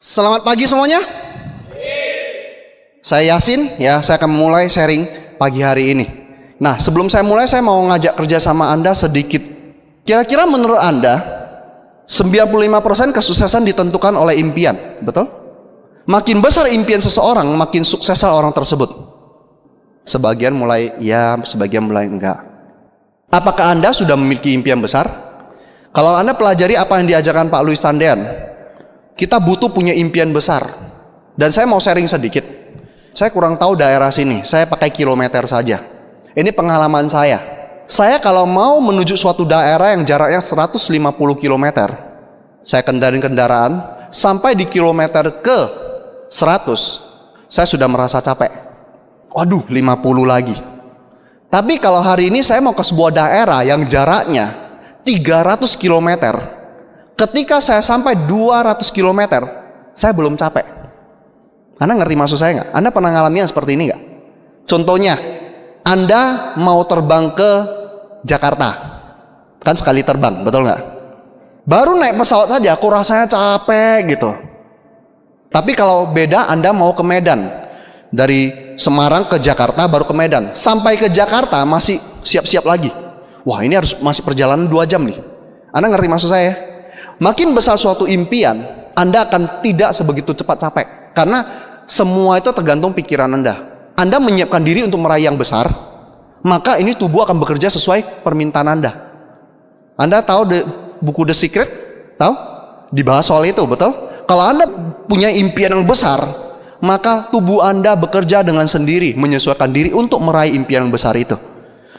Selamat pagi semuanya. Saya Yasin, saya akan mulai sharing pagi hari ini. Nah, sebelum saya mulai, saya mau ngajak kerja sama Anda sedikit. Kira-kira menurut Anda, 95% kesuksesan ditentukan oleh impian, betul? Makin besar impian seseorang, makin sukseslah orang tersebut. Sebagian mulai ya, sebagian mulai enggak. Apakah Anda sudah memiliki impian besar? Kalau Anda pelajari apa yang diajarkan Pak Louis Tandean, kita butuh punya impian besar. Dan saya mau sharing sedikit. Saya kurang tahu daerah sini, saya pakai kilometer saja. Ini pengalaman saya. Saya kalau mau menuju suatu daerah yang jaraknya 150 km, saya kendaraan sampai di kilometer ke 100, saya sudah merasa capek. Waduh, 50 lagi. Tapi kalau hari ini saya mau ke sebuah daerah yang jaraknya 300 km, ketika saya sampai 200 km, saya belum capek. Anda ngerti maksud saya nggak? Anda pernah ngalamin yang seperti ini nggak? Contohnya, Anda mau terbang ke Jakarta, kan sekali terbang, betul nggak? Baru naik pesawat saja, aku rasanya capek gitu. Tapi kalau beda, Anda mau ke Medan, dari Semarang ke Jakarta, baru ke Medan. Sampai ke Jakarta masih siap-siap lagi. Wah, ini harus masih perjalanan 2 jam nih. Anda ngerti maksud saya? Makin besar suatu impian, Anda akan tidak sebegitu cepat capek. Karena semua itu tergantung pikiran Anda. Anda menyiapkan diri untuk meraih yang besar, maka ini tubuh akan bekerja sesuai permintaan Anda. Anda tahu buku The Secret? Tahu? Dibahas soal itu, betul? Kalau Anda punya impian yang besar, maka tubuh Anda bekerja dengan sendiri, menyesuaikan diri untuk meraih impian yang besar itu.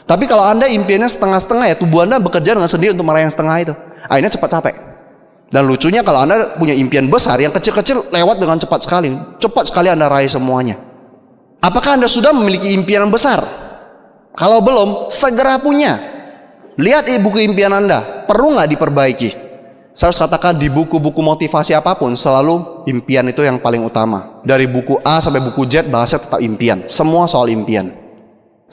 Tapi kalau Anda impiannya setengah-setengah, ya tubuh Anda bekerja dengan sendiri untuk meraih yang setengah itu. Akhirnya cepat capek. Dan lucunya kalau Anda punya impian besar, yang kecil-kecil lewat dengan cepat sekali. Cepat sekali Anda raih semuanya. Apakah Anda sudah memiliki impian yang besar? Kalau belum, segera punya. Lihat buku impian Anda, perlu nggak diperbaiki? Saya harus katakan di buku-buku motivasi apapun, selalu impian itu yang paling utama. Dari buku A sampai buku Z, bahasanya tetap impian. Semua soal impian.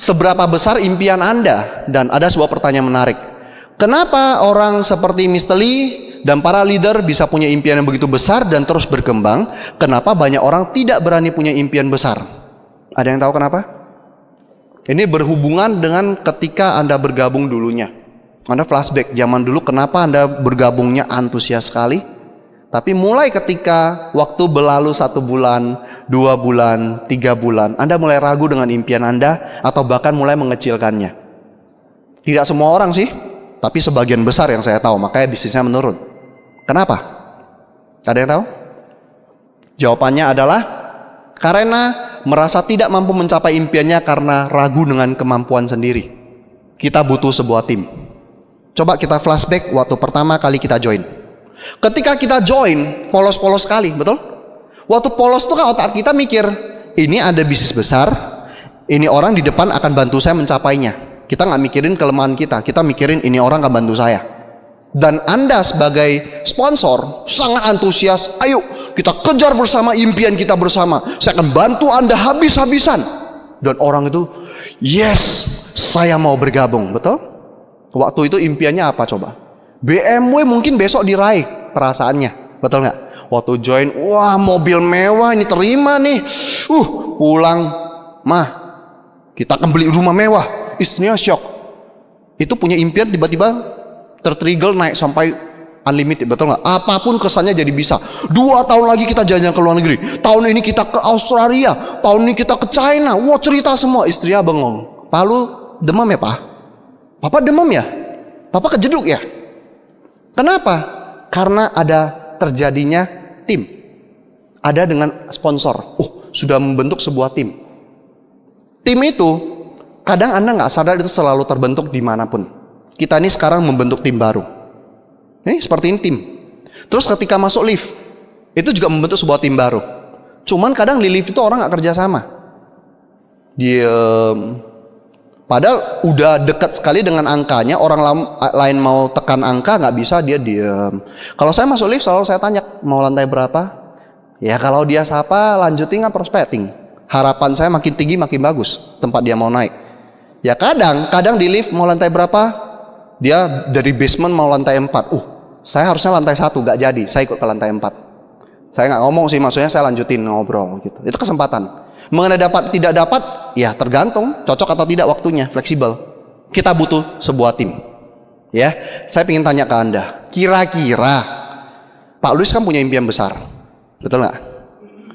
Seberapa besar impian Anda? Dan ada sebuah pertanyaan menarik. Kenapa orang seperti Mr. Lee dan para leader bisa punya impian yang begitu besar dan terus berkembang? Kenapa banyak orang tidak berani punya impian besar? Ada yang tahu kenapa? Ini berhubungan dengan ketika Anda bergabung dulunya. Anda flashback zaman dulu, kenapa Anda bergabungnya antusias sekali? Tapi mulai ketika waktu berlalu 1 bulan, 2 bulan, 3 bulan, Anda mulai ragu dengan impian Anda, atau bahkan mulai mengecilkannya. Tidak semua orang sih, tapi sebagian besar yang saya tahu, makanya bisnisnya menurun. Kenapa? Ada yang tahu? Jawabannya adalah karena merasa tidak mampu mencapai impiannya karena ragu dengan kemampuan sendiri. Kita butuh sebuah tim. Coba kita flashback waktu pertama kali kita join. Ketika kita join, polos-polos sekali, betul? Waktu polos itu kan otak kita mikir, ini ada bisnis besar, ini orang di depan akan bantu saya mencapainya. Kita nggak mikirin kelemahan kita mikirin ini orang akan bantu saya. Dan Anda sebagai sponsor sangat antusias, ayo kita kejar bersama impian kita bersama, saya akan bantu Anda habis-habisan. Dan orang itu, yes, saya mau bergabung, betul? Waktu itu impiannya apa coba? BMW mungkin besok diraih perasaannya, betul nggak? Waktu join, wah mobil mewah ini terima nih, pulang, mah kita akan beli rumah mewah, istrinya shock. Itu punya impian tiba-tiba tertrigger naik sampai unlimited, betul nggak? Apapun kesannya jadi bisa. 2 tahun lagi kita jalan-jalan ke luar negeri, tahun ini kita ke Australia, tahun ini kita ke China, wah cerita semua. Istrinya bengong, Palu demam ya Pak? Papa demam ya? Papa kejeduk ya? Kenapa? Karena ada terjadinya tim. Ada dengan sponsor. Sudah membentuk sebuah tim. Tim itu, kadang Anda nggak sadar itu selalu terbentuk dimanapun. Kita ini sekarang membentuk tim baru. Ini seperti ini tim. Terus ketika masuk lift, itu juga membentuk sebuah tim baru. Cuman kadang di lift itu orang nggak kerja sama. Padahal udah dekat sekali dengan angkanya, orang lain mau tekan angka nggak bisa, dia diem. Kalau saya masuk lift selalu saya tanya, mau lantai berapa? Ya kalau dia sapa, lanjutin nggak prospecting. Harapan saya makin tinggi makin bagus tempat dia mau naik. Ya kadang di lift mau lantai berapa? Dia dari basement mau lantai 4. Saya harusnya lantai 1, nggak jadi, saya ikut ke lantai 4. Saya nggak ngomong sih, maksudnya saya lanjutin ngobrol gitu. Itu kesempatan. Mengenai dapat tidak dapat, ya tergantung cocok atau tidak waktunya, fleksibel. Kita butuh sebuah tim. Ya, saya ingin tanya ke Anda, kira-kira Pak Luis kan punya impian besar, betul nggak?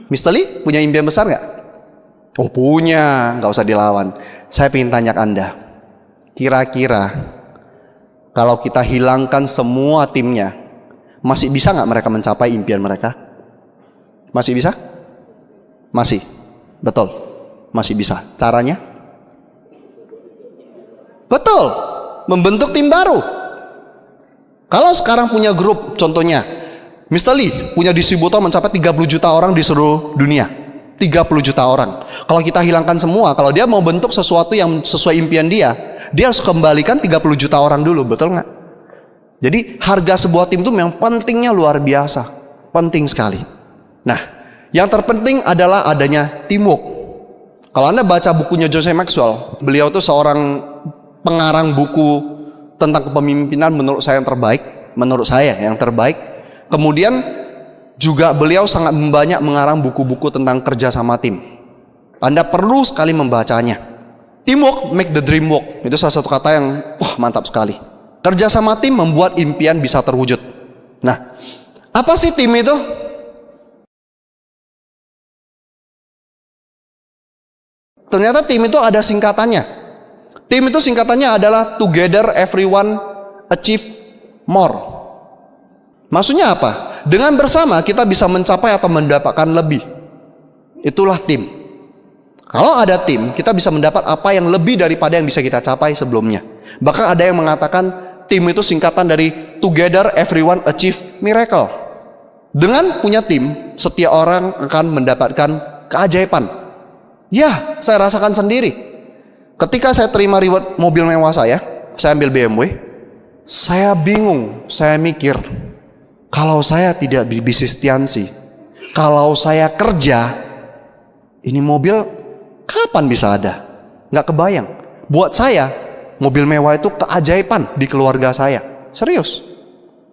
Mr. Lee punya impian besar nggak? Oh punya, nggak usah dilawan. Saya ingin tanya ke Anda, kira-kira kalau kita hilangkan semua timnya, masih bisa nggak mereka mencapai impian mereka? Masih bisa? Masih, betul, masih bisa. Caranya? Betul, membentuk tim baru. Kalau sekarang punya grup, contohnya, Mr. Lee punya distributor mencapai 30 juta orang di seluruh dunia. 30 juta orang. Kalau kita hilangkan semua, kalau dia mau bentuk sesuatu yang sesuai impian dia harus kembalikan 30 juta orang dulu, betul nggak? Jadi harga sebuah tim itu memang pentingnya luar biasa, penting sekali. Nah, yang terpenting adalah adanya teamwork. Kalau Anda baca bukunya Joseph Maxwell, beliau itu seorang pengarang buku tentang kepemimpinan menurut saya yang terbaik. Kemudian juga beliau sangat banyak mengarang buku-buku tentang kerja sama tim. Anda perlu sekali membacanya. Teamwork make the dream work. Itu salah satu kata yang mantap sekali. Kerja sama tim membuat impian bisa terwujud. Nah, apa sih tim itu? Ternyata tim itu ada singkatannya. Tim itu singkatannya adalah Together Everyone Achieve More. Maksudnya apa? Dengan bersama kita bisa mencapai atau mendapatkan lebih. Itulah tim. Kalau ada tim, kita bisa mendapat apa yang lebih daripada yang bisa kita capai sebelumnya. Bahkan ada yang mengatakan tim itu singkatan dari Together Everyone Achieve Miracle. Dengan punya tim, setiap orang akan mendapatkan keajaiban. Ya, saya rasakan sendiri. Ketika saya terima reward mobil mewah saya ambil BMW, saya bingung, saya mikir, kalau saya tidak di bisnis Tiansi, kalau saya kerja, ini mobil kapan bisa ada? Nggak kebayang. Buat saya, mobil mewah itu keajaiban di keluarga saya. Serius.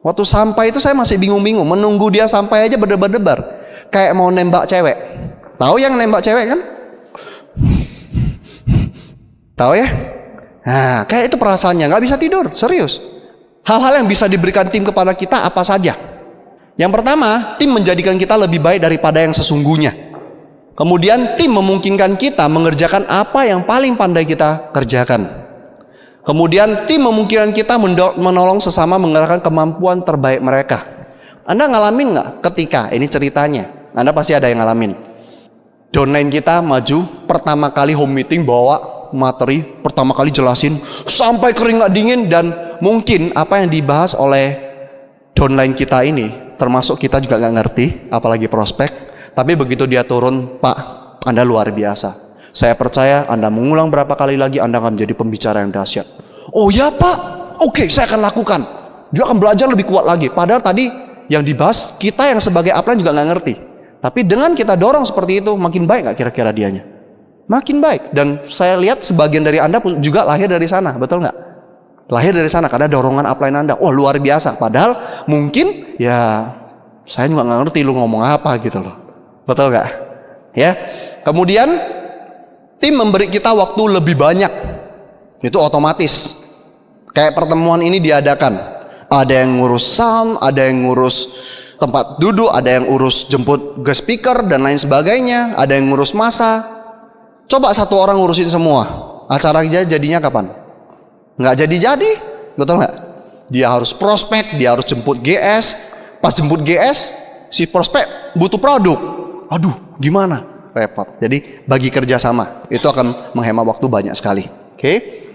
Waktu sampai itu saya masih bingung-bingung, menunggu dia sampai aja berdebar-debar. Kayak mau nembak cewek. Tahu yang nembak cewek kan? Tahu ya? Nah, kayak itu perasaannya, nggak bisa tidur, serius. Hal-hal yang bisa diberikan tim kepada kita apa saja? Yang pertama, tim menjadikan kita lebih baik daripada yang sesungguhnya. Kemudian tim memungkinkan kita mengerjakan apa yang paling pandai kita kerjakan. Kemudian tim memungkinkan kita menolong sesama mengerahkan kemampuan terbaik mereka. Anda ngalamin nggak ketika, ini ceritanya, Anda pasti ada yang ngalamin. Downline kita maju, pertama kali home meeting bawa materi, pertama kali jelasin sampai keringat dingin, dan mungkin apa yang dibahas oleh downline kita ini termasuk kita juga nggak ngerti, apalagi prospek. Tapi begitu dia turun, Pak, Anda luar biasa, saya percaya Anda mengulang berapa kali lagi Anda akan menjadi pembicara yang dahsyat. Oh ya Pak, oke, saya akan lakukan. Dia akan belajar lebih kuat lagi. Padahal tadi yang dibahas kita yang sebagai upline juga nggak ngerti. Tapi dengan kita dorong seperti itu, makin baik nggak kira-kira dianya? Makin baik. Dan saya lihat sebagian dari Anda pun juga lahir dari sana, betul nggak? Lahir dari sana karena dorongan upline Anda. Wah, luar biasa. Padahal mungkin ya saya juga nggak ngerti lu ngomong apa gitu loh. Betul nggak? Ya. Kemudian tim memberi kita waktu lebih banyak. Itu otomatis. Kayak pertemuan ini diadakan. Ada yang ngurus sound, ada yang ngurus tempat duduk, ada yang urus jemput guest speaker dan lain sebagainya, ada yang ngurus masa. Coba satu orang ngurusin semua, acara jadinya kapan? Nggak jadi, betul nggak? Dia harus prospek, dia harus jemput GS. Pas jemput GS, si prospek butuh produk. Aduh, gimana? Repot. Jadi bagi kerjasama itu akan menghemat waktu banyak sekali. Oke.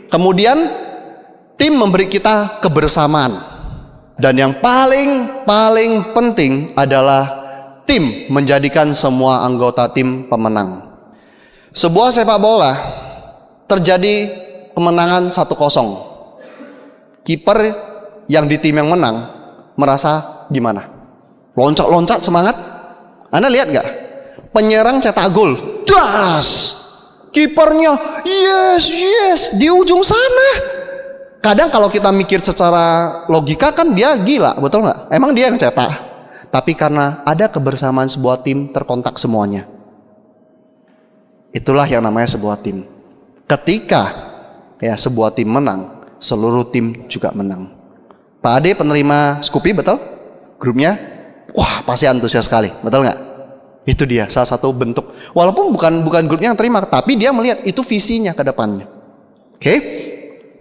Kemudian tim memberi kita kebersamaan. Dan yang paling penting adalah tim menjadikan semua anggota tim pemenang. Sebuah sepak bola terjadi kemenangan 1-0. Kiper yang di tim yang menang merasa gimana? Loncat-loncat semangat. Anda lihat gak? Penyerang cetak gol, das. Kipernya yes di ujung sana. Kadang kalau kita mikir secara logika kan dia gila, betul nggak? Emang dia yang cetak. tapi karena ada kebersamaan sebuah tim terkontak semuanya. Itulah yang namanya sebuah tim. Ketika ya sebuah tim menang, seluruh tim juga menang. Pak Ade penerima Scoopy, betul? Grupnya, wah pasti antusias sekali, betul nggak? Itu dia salah satu bentuk. Walaupun bukan grupnya yang terima, tapi dia melihat itu visinya ke depannya. Oke?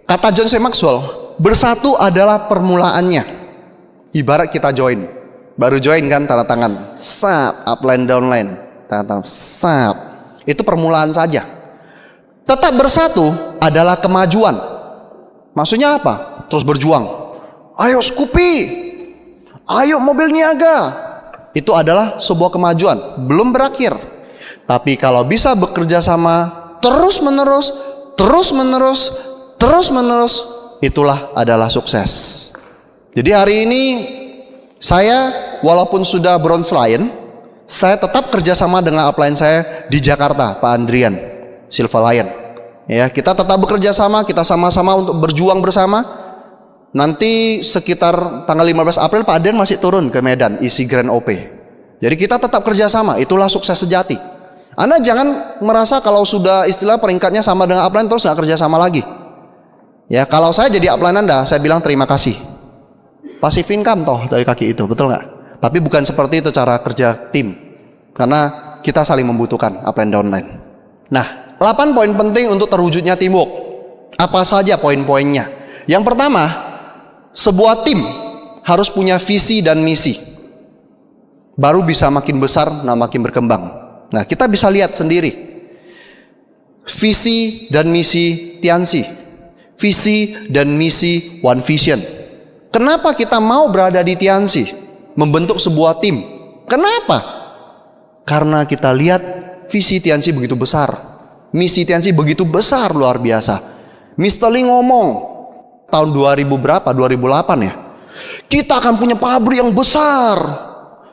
Kata John C. Maxwell, bersatu adalah permulaannya. Ibarat kita join, baru join kan tanda tangan, sap, upline downline, tanda tangan, sap. Itu permulaan saja. Tetap bersatu adalah kemajuan. Maksudnya apa? Terus berjuang. Ayo Scoopy, ayo mobil niaga. Itu adalah sebuah kemajuan, belum berakhir. Tapi kalau bisa bekerja sama terus menerus, itulah adalah sukses. Jadi hari ini saya walaupun sudah bronze lion, saya tetap kerjasama dengan upline saya di Jakarta, Pak Andrian, Silver Lion. Ya, kita tetap bekerja sama, kita sama-sama untuk berjuang bersama. Nanti sekitar tanggal 15 April Pak Andrian masih turun ke Medan isi Grand OP. Jadi kita tetap kerjasama, itulah sukses sejati. Anda jangan merasa kalau sudah istilah peringkatnya sama dengan upline terus nggak kerjasama lagi. Ya, kalau saya jadi upline Anda, saya bilang terima kasih. Passive income toh dari kaki itu, betul nggak? Tapi bukan seperti itu cara kerja tim. Karena kita saling membutuhkan upline downline. Nah, 8 poin penting untuk terwujudnya teamwork. Apa saja poin-poinnya? Yang pertama, sebuah tim harus punya visi dan misi. Baru bisa makin besar, makin berkembang. Nah, kita bisa lihat sendiri. Visi dan misi Tianxi. Visi dan misi One Vision. Kenapa kita mau berada di Tianxi? Membentuk sebuah tim. Kenapa? Karena kita lihat visi Tianxi begitu besar. Misi Tianxi begitu besar, luar biasa. Mr. Lee ngomong tahun 2000 berapa? 2008 ya. Kita akan punya pabrik yang besar.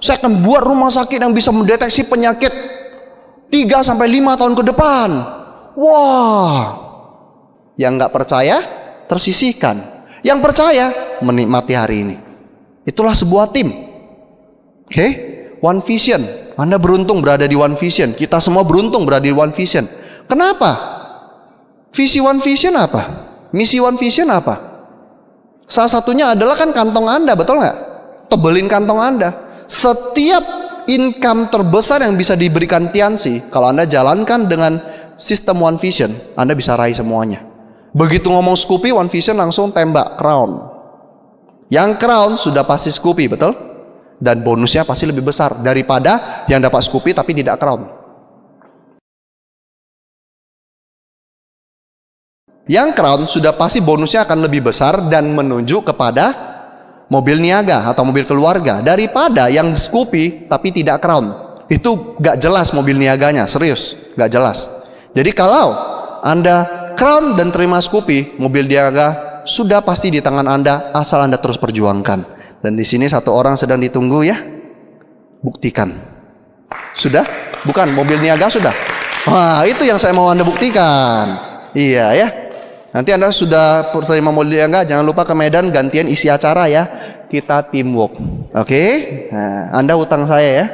Saya akan buat rumah sakit yang bisa mendeteksi penyakit 3-5 tahun ke depan. Wah. Yang nggak percaya tersisihkan. Yang percaya menikmati hari ini. Itulah sebuah tim. Oke? One Vision. Anda beruntung berada di One Vision. Kita semua beruntung berada di One Vision. Kenapa? Visi One Vision apa? Misi One Vision apa? Salah satunya adalah kan kantong Anda, betul nggak? Tebelin kantong Anda. Setiap income terbesar yang bisa diberikan Tianxi, kalau Anda jalankan dengan sistem One Vision, Anda bisa raih semuanya. Begitu ngomong Scoopy, One Vision langsung tembak crown. Yang crown sudah pasti Scoopy, betul? Dan bonusnya pasti lebih besar daripada yang dapat Scoopy tapi tidak crown. Yang crown sudah pasti bonusnya akan lebih besar dan menuju kepada mobil niaga atau mobil keluarga daripada yang Scoopy tapi tidak crown. Itu gak jelas mobil niaganya, serius, gak jelas. Jadi kalau Anda crown dan terima Scoopy, mobil niaga sudah pasti di tangan Anda asal Anda terus perjuangkan. Dan di sini satu orang sedang ditunggu ya. Buktikan. Sudah? Bukan, mobil niaga sudah. Wah, itu yang saya mau Anda buktikan. Iya ya. Nanti Anda sudah terima mobil niaga, jangan lupa ke Medan gantian isi acara ya. Kita teamwork. Oke? Nah, Anda utang saya ya.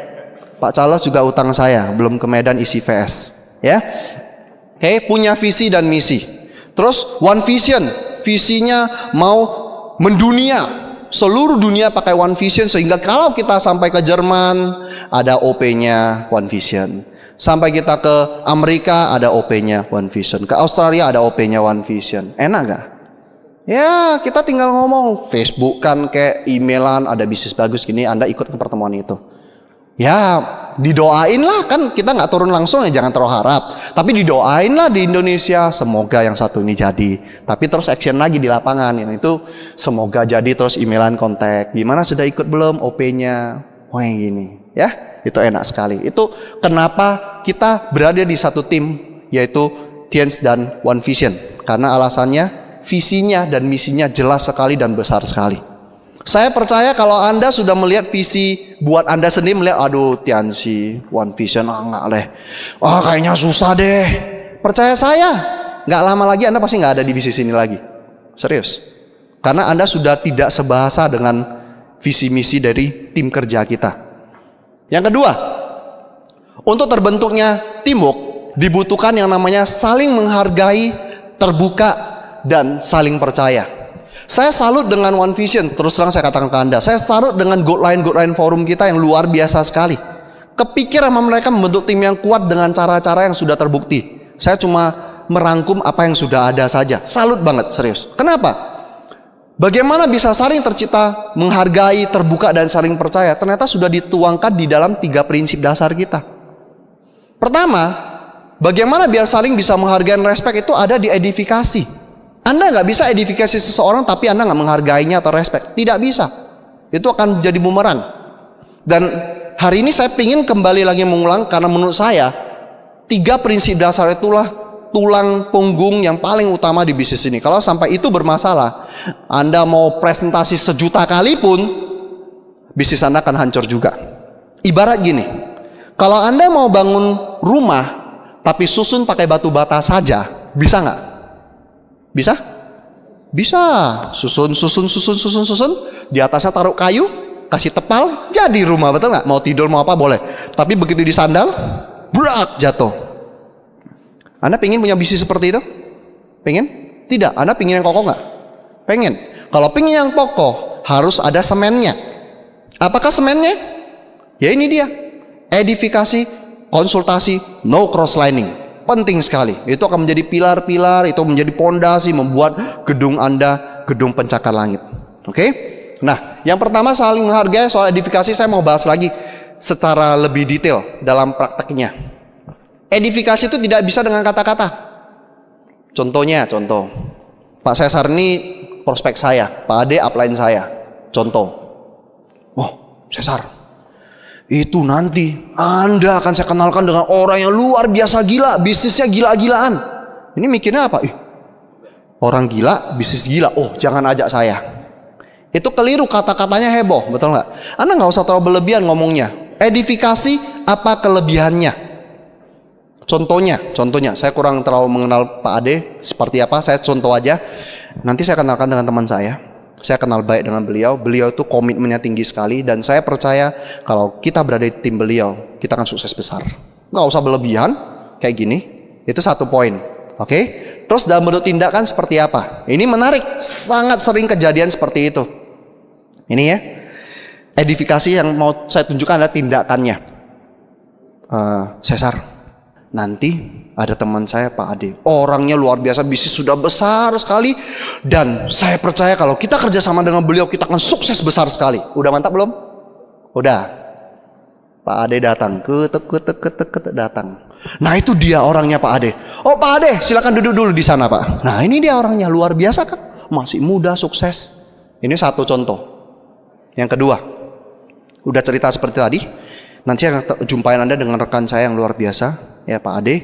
Pak Charles juga utang saya, belum ke Medan isi VS. Ya. Oke, punya visi dan misi. Terus One Vision, visinya mau mendunia. Seluruh dunia pakai One Vision sehingga kalau kita sampai ke Jerman ada OP-nya One Vision. Sampai kita ke Amerika ada OP-nya One Vision. Ke Australia ada OP-nya One Vision. Enak gak? Ya, kita tinggal ngomong Facebook kan kayak emailan, ada bisnis bagus gini, Anda ikut ke pertemuan itu. Ya, didoain lah, kan kita nggak turun langsung ya, jangan terlalu harap. Tapi didoain lah di Indonesia, semoga yang satu ini jadi. Tapi terus action lagi di lapangan, yang itu semoga jadi, terus emailan kontak. Gimana sudah ikut belum OP-nya? Wah yang gini, ya itu enak sekali. Itu kenapa kita berada di satu tim, yaitu Tianxi dan One Vision. Karena alasannya visinya dan misinya jelas sekali dan besar sekali. Saya percaya kalau Anda sudah melihat visi buat Anda sendiri, melihat aduh Tianxi, One Vision, enggak leh, kayaknya susah deh. Percaya saya, nggak lama lagi Anda pasti nggak ada di bisnis ini lagi. Serius. Karena Anda sudah tidak sebahasa dengan visi misi dari tim kerja kita. Yang kedua, untuk terbentuknya teamwork dibutuhkan yang namanya saling menghargai, terbuka, dan saling percaya. Saya salut dengan One Vision, terus terang saya katakan ke Anda, saya salut dengan Goodline forum kita yang luar biasa sekali. Kepikir sama mereka membentuk tim yang kuat dengan cara-cara yang sudah terbukti. Saya cuma merangkum apa yang sudah ada saja. Salut banget, serius. Kenapa? Bagaimana bisa saling tercipta, menghargai, terbuka, dan saling percaya? Ternyata sudah dituangkan di dalam 3 prinsip dasar kita. Pertama, bagaimana biar saling bisa menghargai dan respect itu ada di edifikasi. Anda nggak bisa edifikasi seseorang tapi Anda nggak menghargainya atau respect. Tidak bisa. Itu akan jadi bumerang. Dan hari ini saya ingin kembali lagi mengulang karena menurut saya 3 prinsip dasar itulah tulang punggung yang paling utama di bisnis ini. Kalau sampai itu bermasalah, Anda mau presentasi sejuta kali pun bisnis Anda akan hancur juga. Ibarat gini, kalau Anda mau bangun rumah tapi susun pakai batu bata saja, bisa nggak? Bisa? Bisa. Susun. Di atasnya taruh kayu, kasih tepal, jadi rumah, betul nggak? Mau tidur mau apa boleh. Tapi begitu disandal, brak, jatuh. Anda pengen punya bisnis seperti itu? Pengen? Tidak. Anda pengen yang kokoh nggak? Pengen. Kalau pengen yang kokoh, harus ada semennya. Apakah semennya? Ya ini dia. Edifikasi, konsultasi, no cross lining. Penting sekali. Itu akan menjadi pilar-pilar, itu menjadi pondasi membuat gedung Anda gedung pencakar langit. Oke? Nah, yang pertama saling menghargai. Soal edifikasi saya mau bahas lagi secara lebih detail dalam prakteknya. Edifikasi itu tidak bisa dengan kata-kata. Contoh. Pak Cesar ini prospek saya, Pak Ade upline saya. Contoh. Oh, Cesar, itu nanti Anda akan saya kenalkan dengan orang yang luar biasa gila, bisnisnya gila-gilaan. Ini mikirnya apa? Orang gila, bisnis gila. Oh, jangan ajak saya. Itu keliru, kata-katanya heboh, betul nggak? Anda nggak usah terlalu berlebihan ngomongnya. Edifikasi apa kelebihannya? Contohnya, saya kurang terlalu mengenal Pak Ade seperti apa. Saya contoh aja. Nanti saya kenalkan dengan teman saya. Saya kenal baik dengan beliau. Beliau itu komitmennya tinggi sekali dan saya percaya kalau kita berada di tim beliau, kita akan sukses besar. Nggak usah berlebihan kayak gini. Itu satu poin. Oke? Terus dalam bentuk tindakan seperti apa? Ini menarik. Sangat sering kejadian seperti itu. Ini ya. Edifikasi yang mau saya tunjukkan adalah tindakannya. Cesar, nanti ada teman saya Pak Ade, orangnya luar biasa, bisnis sudah besar sekali, dan saya percaya kalau kita kerjasama dengan beliau kita akan sukses besar sekali. Udah mantap belum? Udah. Pak Ade datang, ketek datang. Nah itu dia orangnya Pak Ade. Oh Pak Ade, silakan duduk dulu di sana Pak. Nah ini dia orangnya, luar biasa kan? Masih muda, sukses. Ini satu contoh. Yang kedua, udah cerita seperti tadi. Nanti akan jumpain Anda dengan rekan saya yang luar biasa, ya Pak Ade.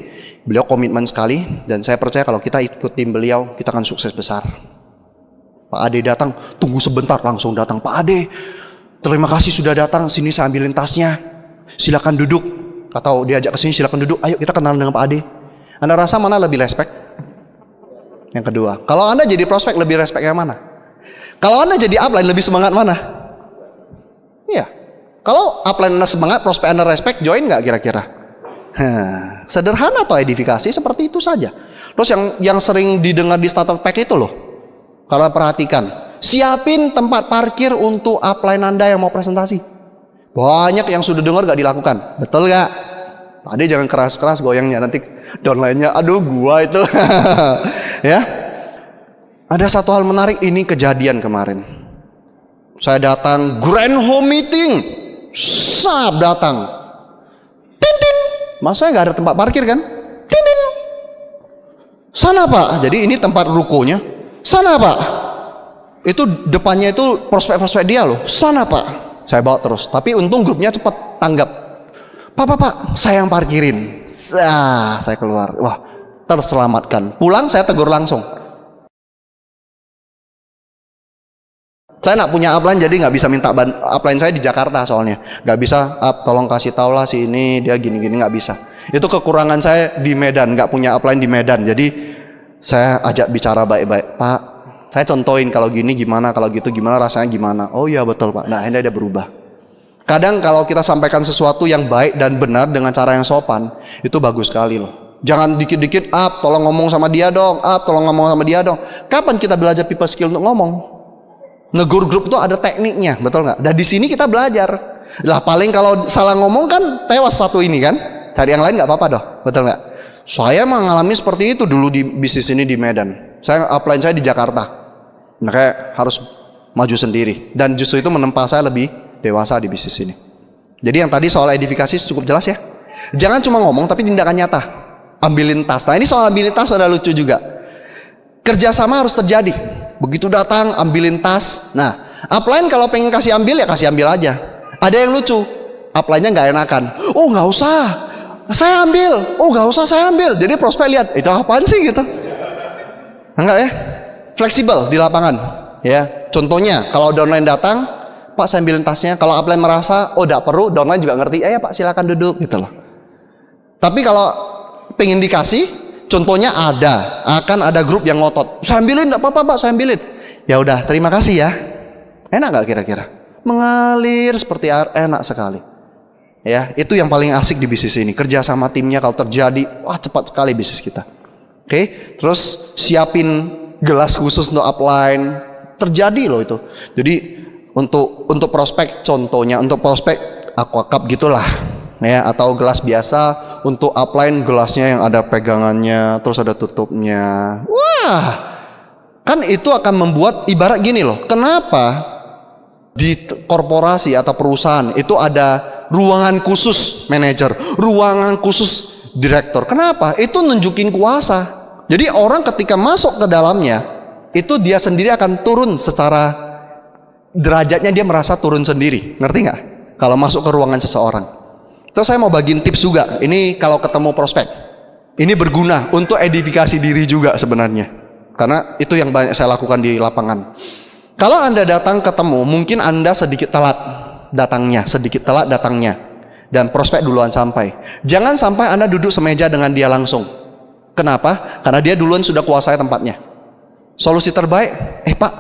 Beliau komitmen sekali dan saya percaya kalau kita ikut tim beliau, kita akan sukses besar. Pak Ade datang, tunggu sebentar, langsung datang. Pak Ade, terima kasih sudah datang, sini saya ambilin tasnya. Silakan duduk. Atau diajak ke sini, silakan duduk. Ayo kita kenalan dengan Pak Ade. Anda rasa mana lebih respect? Yang kedua. Kalau Anda jadi prospek, lebih respect yang mana? Kalau Anda jadi upline, lebih semangat mana? Iya. Kalau upline Anda semangat, prospek Anda respect, join nggak kira-kira? Sederhana atau edifikasi seperti itu saja. Terus yang sering didengar di starter pack itu loh, kalau perhatikan, siapin tempat parkir untuk upline Anda yang mau presentasi. Banyak yang sudah dengar nggak dilakukan, betul nggak? Ade jangan keras-keras goyangnya, nanti downline-nya, aduh gua itu. Ya. Ada satu hal menarik, ini kejadian kemarin. Saya datang grand home meeting. Sab datang, tintin, masa nggak ada tempat parkir kan? Tintin, sana Pak. Jadi ini tempat rukonya. Sana Pak. Itu depannya itu prospek-prospek dia loh. Sana Pak. Saya bawa terus. Tapi untung grupnya cepat tanggap. Pak, saya yang parkirin. Saya keluar. Wah, terselamatkan. Pulang saya tegur langsung. Saya nggak punya upline, jadi nggak bisa minta upline saya di Jakarta soalnya. Nggak bisa, tolong kasih tau lah si ini, dia gini-gini, nggak bisa. Itu kekurangan saya di Medan, nggak punya upline di Medan. Jadi saya ajak bicara baik-baik. Pak, Saya contohin kalau gini gimana, kalau gitu gimana, rasanya gimana. Oh iya betul Pak. Nah akhirnya dia berubah. Kadang kalau kita sampaikan sesuatu yang baik dan benar dengan cara yang sopan, itu bagus sekali loh. Jangan dikit-dikit, tolong ngomong sama dia dong, tolong ngomong sama dia dong. Kapan kita belajar people skill untuk ngomong? Negur grup itu ada tekniknya, betul nggak? Dan di sini kita belajar. Lah paling kalau salah ngomong kan tewas satu ini kan. Cari yang lain nggak apa-apa dong, betul nggak? Saya mengalami seperti itu dulu di bisnis ini di Medan. Saya upline saya di Jakarta. Makanya harus maju sendiri. Dan justru itu menempa saya lebih dewasa di bisnis ini. Jadi yang tadi soal edifikasi cukup jelas ya. Jangan cuma ngomong tapi tindakan nyata. Ambilin tas. Nah ini soal ambilin tas ada lucu juga. Kerjasama harus terjadi. Begitu datang ambilin tas. Nah upline kalau pengen kasih ambil ya kasih ambil aja. Ada yang lucu. Upline-nya nggak enakan. Oh nggak usah. Saya ambil. Oh nggak usah saya ambil. Jadi prospek lihat. Itu apaan sih gitu. Enggak ya. Fleksibel di lapangan ya. Contohnya kalau downline datang, Pak saya ambilin tasnya. Kalau upline merasa oh tidak perlu, downline juga ngerti, ya Pak silakan duduk gitu loh. Tapi kalau pengen dikasih, contohnya akan ada grup yang ngotot, saya ambilin tidak apa-apa Pak, saya ambilin. Ya udah terima kasih ya. Enak nggak kira-kira? Mengalir seperti air, enak sekali. Ya itu yang paling asik di bisnis ini. Kerja sama timnya kalau terjadi, wah cepat sekali bisnis kita. Oke, terus siapin gelas khusus untuk upline, terjadi loh itu. Jadi untuk prospek contohnya, untuk prospek aqua cup gitulah ya, atau gelas biasa. Untuk upline gelasnya yang ada pegangannya, terus ada tutupnya. Wah, kan itu akan membuat ibarat gini loh. Kenapa di korporasi atau perusahaan itu ada ruangan khusus manajer, ruangan khusus direktur? Kenapa? Itu nunjukin kuasa. Jadi orang ketika masuk ke dalamnya, itu dia sendiri akan turun secara derajatnya, dia merasa turun sendiri. Ngerti nggak? Kalau masuk ke ruangan seseorang. Terus saya mau bagiin tips juga. Ini kalau ketemu prospek. Ini berguna untuk edifikasi diri juga sebenarnya. Karena itu yang banyak saya lakukan di lapangan. Kalau Anda datang ketemu, mungkin Anda sedikit telat datangnya. Dan prospek duluan sampai. Jangan sampai Anda duduk semeja dengan dia langsung. Kenapa? Karena dia duluan sudah kuasai tempatnya. Solusi terbaik, Pak,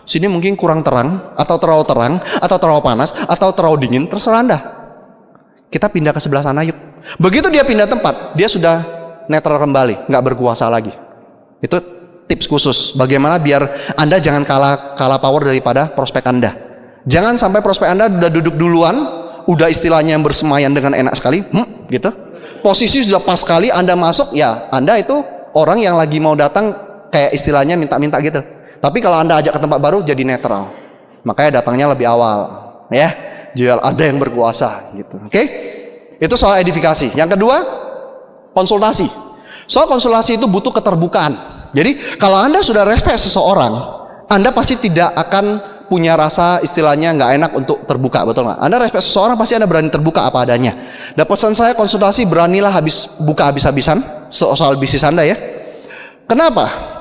sini mungkin kurang terang, atau terlalu panas, atau terlalu dingin, terserah Anda. Kita pindah ke sebelah sana yuk. Begitu dia pindah tempat, dia sudah netral kembali, nggak berkuasa lagi. Itu tips khusus. Bagaimana biar Anda jangan kalah power daripada prospek Anda. Jangan sampai prospek Anda udah duduk duluan, udah istilahnya bersemayan dengan enak sekali, gitu. Posisi sudah pas sekali, Anda masuk, ya Anda itu orang yang lagi mau datang kayak istilahnya minta-minta gitu. Tapi kalau Anda ajak ke tempat baru jadi netral. Makanya datangnya lebih awal, ya. Jual Anda yang berkuasa gitu. Oke? Itu soal edifikasi. Yang kedua, konsultasi. Soal konsultasi itu butuh keterbukaan. Jadi kalau Anda sudah respect seseorang, Anda pasti tidak akan punya rasa istilahnya nggak enak untuk terbuka, betul nggak? Anda respect seseorang pasti Anda berani terbuka apa adanya. Dan pesan saya konsultasi, beranilah buka habis-habisan soal bisnis Anda ya. Kenapa?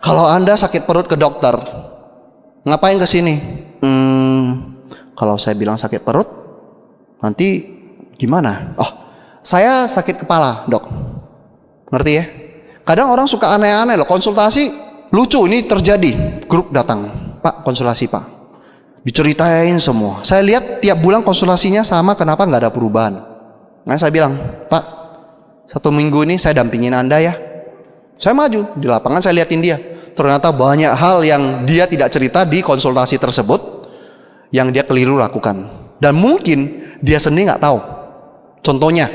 Kalau Anda sakit perut ke dokter, ngapain ke sini? Kalau saya bilang sakit perut, nanti gimana? Oh, saya sakit kepala dok. Ngerti ya? Kadang orang suka aneh-aneh loh. Konsultasi lucu, ini terjadi. Grup datang, Pak konsultasi Pak, diceritain semua. Saya lihat tiap bulan konsultasinya sama, kenapa nggak ada perubahan? Nah saya bilang, Pak 1 minggu ini saya dampingin Anda ya. Saya maju di lapangan, saya liatin dia. Ternyata banyak hal yang dia tidak cerita di konsultasi tersebut yang dia keliru lakukan, dan mungkin dia sendiri nggak tahu. Contohnya,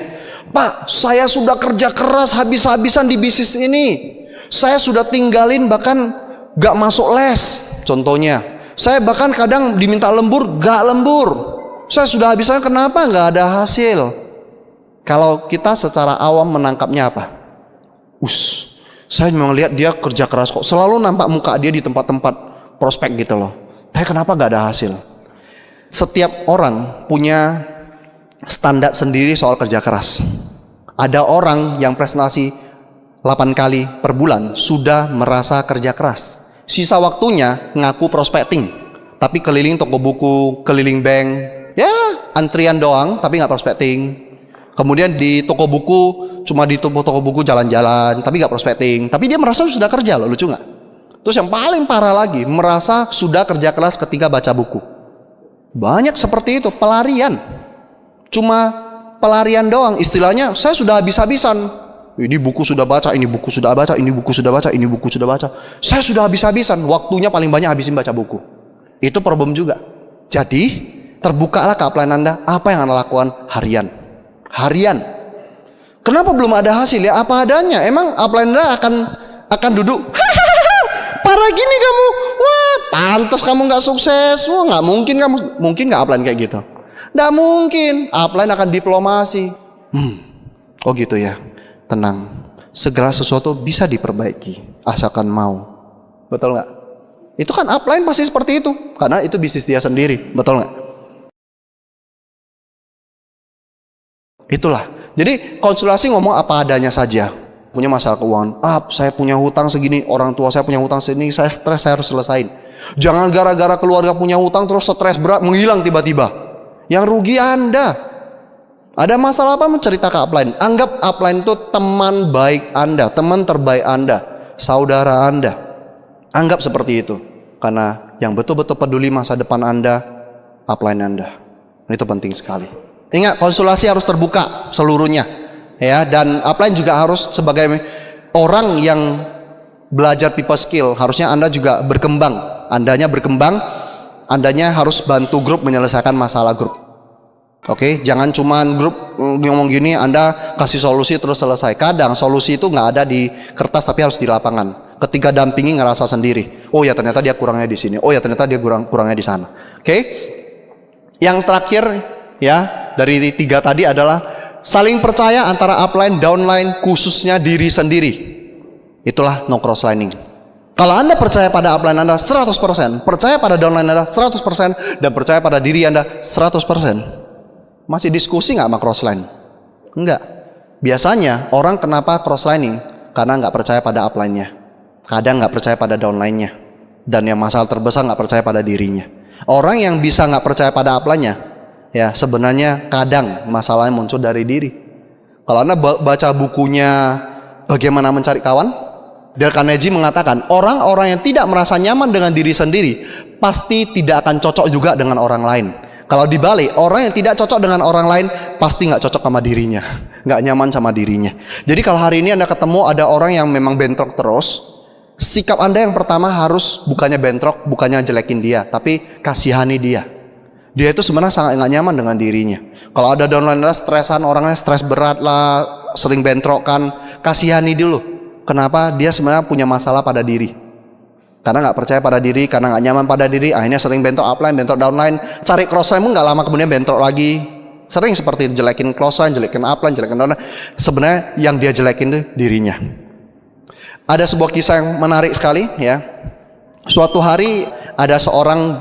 Pak saya sudah kerja keras habis-habisan di bisnis ini, saya sudah tinggalin bahkan gak masuk les. Contohnya, saya bahkan kadang diminta lembur, gak lembur. Saya sudah habiskan, kenapa gak ada hasil? Kalau kita secara awam menangkapnya apa? Saya memang lihat dia kerja keras kok, selalu nampak muka dia di tempat-tempat prospek gitu loh. Tapi kenapa gak ada hasil? Setiap orang punya standar sendiri soal kerja keras. Ada orang yang prestasi 8 kali per bulan sudah merasa kerja keras. Sisa waktunya ngaku prospecting, tapi keliling toko buku, keliling bank, ya antrian doang, tapi nggak prospecting. Kemudian di toko buku, cuma di toko buku jalan-jalan, tapi nggak prospecting. Tapi dia merasa sudah kerja loh, lucu nggak? Terus yang paling parah lagi, merasa sudah kerja keras ketika baca buku. Banyak seperti itu, pelarian. Cuma pelarian doang, istilahnya saya sudah habis-habisan. Ini buku sudah baca, ini buku sudah baca, ini buku sudah baca, ini buku sudah baca. Saya sudah habis-habisan, waktunya paling banyak habisin baca buku. Itu problem juga. Jadi, terbukalah ke upline Anda, apa yang Anda lakukan harian. Harian. Kenapa belum ada hasil ya? Apa adanya. Emang upline Anda akan duduk, parah gini kamu, wah pantas kamu nggak sukses, wah nggak mungkin kamu, mungkin nggak upline kayak gitu, nggak mungkin. Upline akan diplomasi. Oh gitu ya, tenang, segala sesuatu bisa diperbaiki asalkan mau, betul nggak? Itu kan upline pasti seperti itu, karena itu bisnis dia sendiri, betul nggak? Itulah, jadi konsultasi ngomong apa adanya saja. Punya masalah keuangan, saya punya hutang segini, orang tua saya punya hutang segini, saya stres, saya harus selesain. Jangan gara-gara keluarga punya hutang terus stres berat menghilang tiba-tiba. Yang rugi Anda. Ada masalah apa, mencerita ke upline. Anggap upline itu teman baik Anda, teman terbaik Anda, saudara Anda. Anggap seperti itu. Karena yang betul-betul peduli masa depan Anda, upline Anda. Itu penting sekali. Ingat, konsultasi harus terbuka seluruhnya. Ya, dan upline juga harus sebagai orang yang belajar people skill, harusnya Anda juga berkembang. Andanya berkembang, Andanya harus bantu grup menyelesaikan masalah grup. Oke, jangan cuman grup ngomong gini, Anda kasih solusi terus selesai. Kadang solusi itu nggak ada di kertas tapi harus di lapangan. Ketika dampingi ngerasa sendiri. Oh ya ternyata dia kurangnya di sini. Oh ya ternyata dia kurangnya di sana. Oke. Yang terakhir ya dari 3 tadi adalah saling percaya antara upline, downline, khususnya diri sendiri. Itulah no crosslining. Kalau Anda percaya pada upline Anda 100%, percaya pada downline Anda 100%, dan percaya pada diri Anda 100%, masih diskusi nggak sama crossline? Enggak. Biasanya orang kenapa crosslining? Karena nggak percaya pada upline-nya, kadang nggak percaya pada downline-nya, dan yang masalah terbesar nggak percaya pada dirinya. Orang yang bisa nggak percaya pada upline-nya, ya sebenarnya kadang masalahnya muncul dari diri. Kalau Anda baca bukunya Bagaimana Mencari Kawan, Dale Carnegie mengatakan orang-orang yang tidak merasa nyaman dengan diri sendiri pasti tidak akan cocok juga dengan orang lain. Kalau dibalik, orang yang tidak cocok dengan orang lain pasti nggak cocok sama dirinya, nggak nyaman sama dirinya. Jadi kalau hari ini Anda ketemu ada orang yang memang bentrok terus, sikap Anda yang pertama harus bukannya bentrok, bukannya jelekin dia, tapi kasihani dia. Dia itu sebenarnya sangat nggak nyaman dengan dirinya. Kalau ada downline stresan, orangnya stres berat lah, sering bentrokan, kasihani dulu. Kenapa? Dia sebenarnya punya masalah pada diri. Karena nggak percaya pada diri, karena nggak nyaman pada diri, akhirnya sering bentrok upline, bentrok downline. Cari crossline pun nggak lama kemudian bentrok lagi. Sering seperti itu, jelekin crossline, jelekin upline, jelekin downline. Sebenarnya yang dia jelekin itu dirinya. Ada sebuah kisah yang menarik sekali ya. Suatu hari ada seorang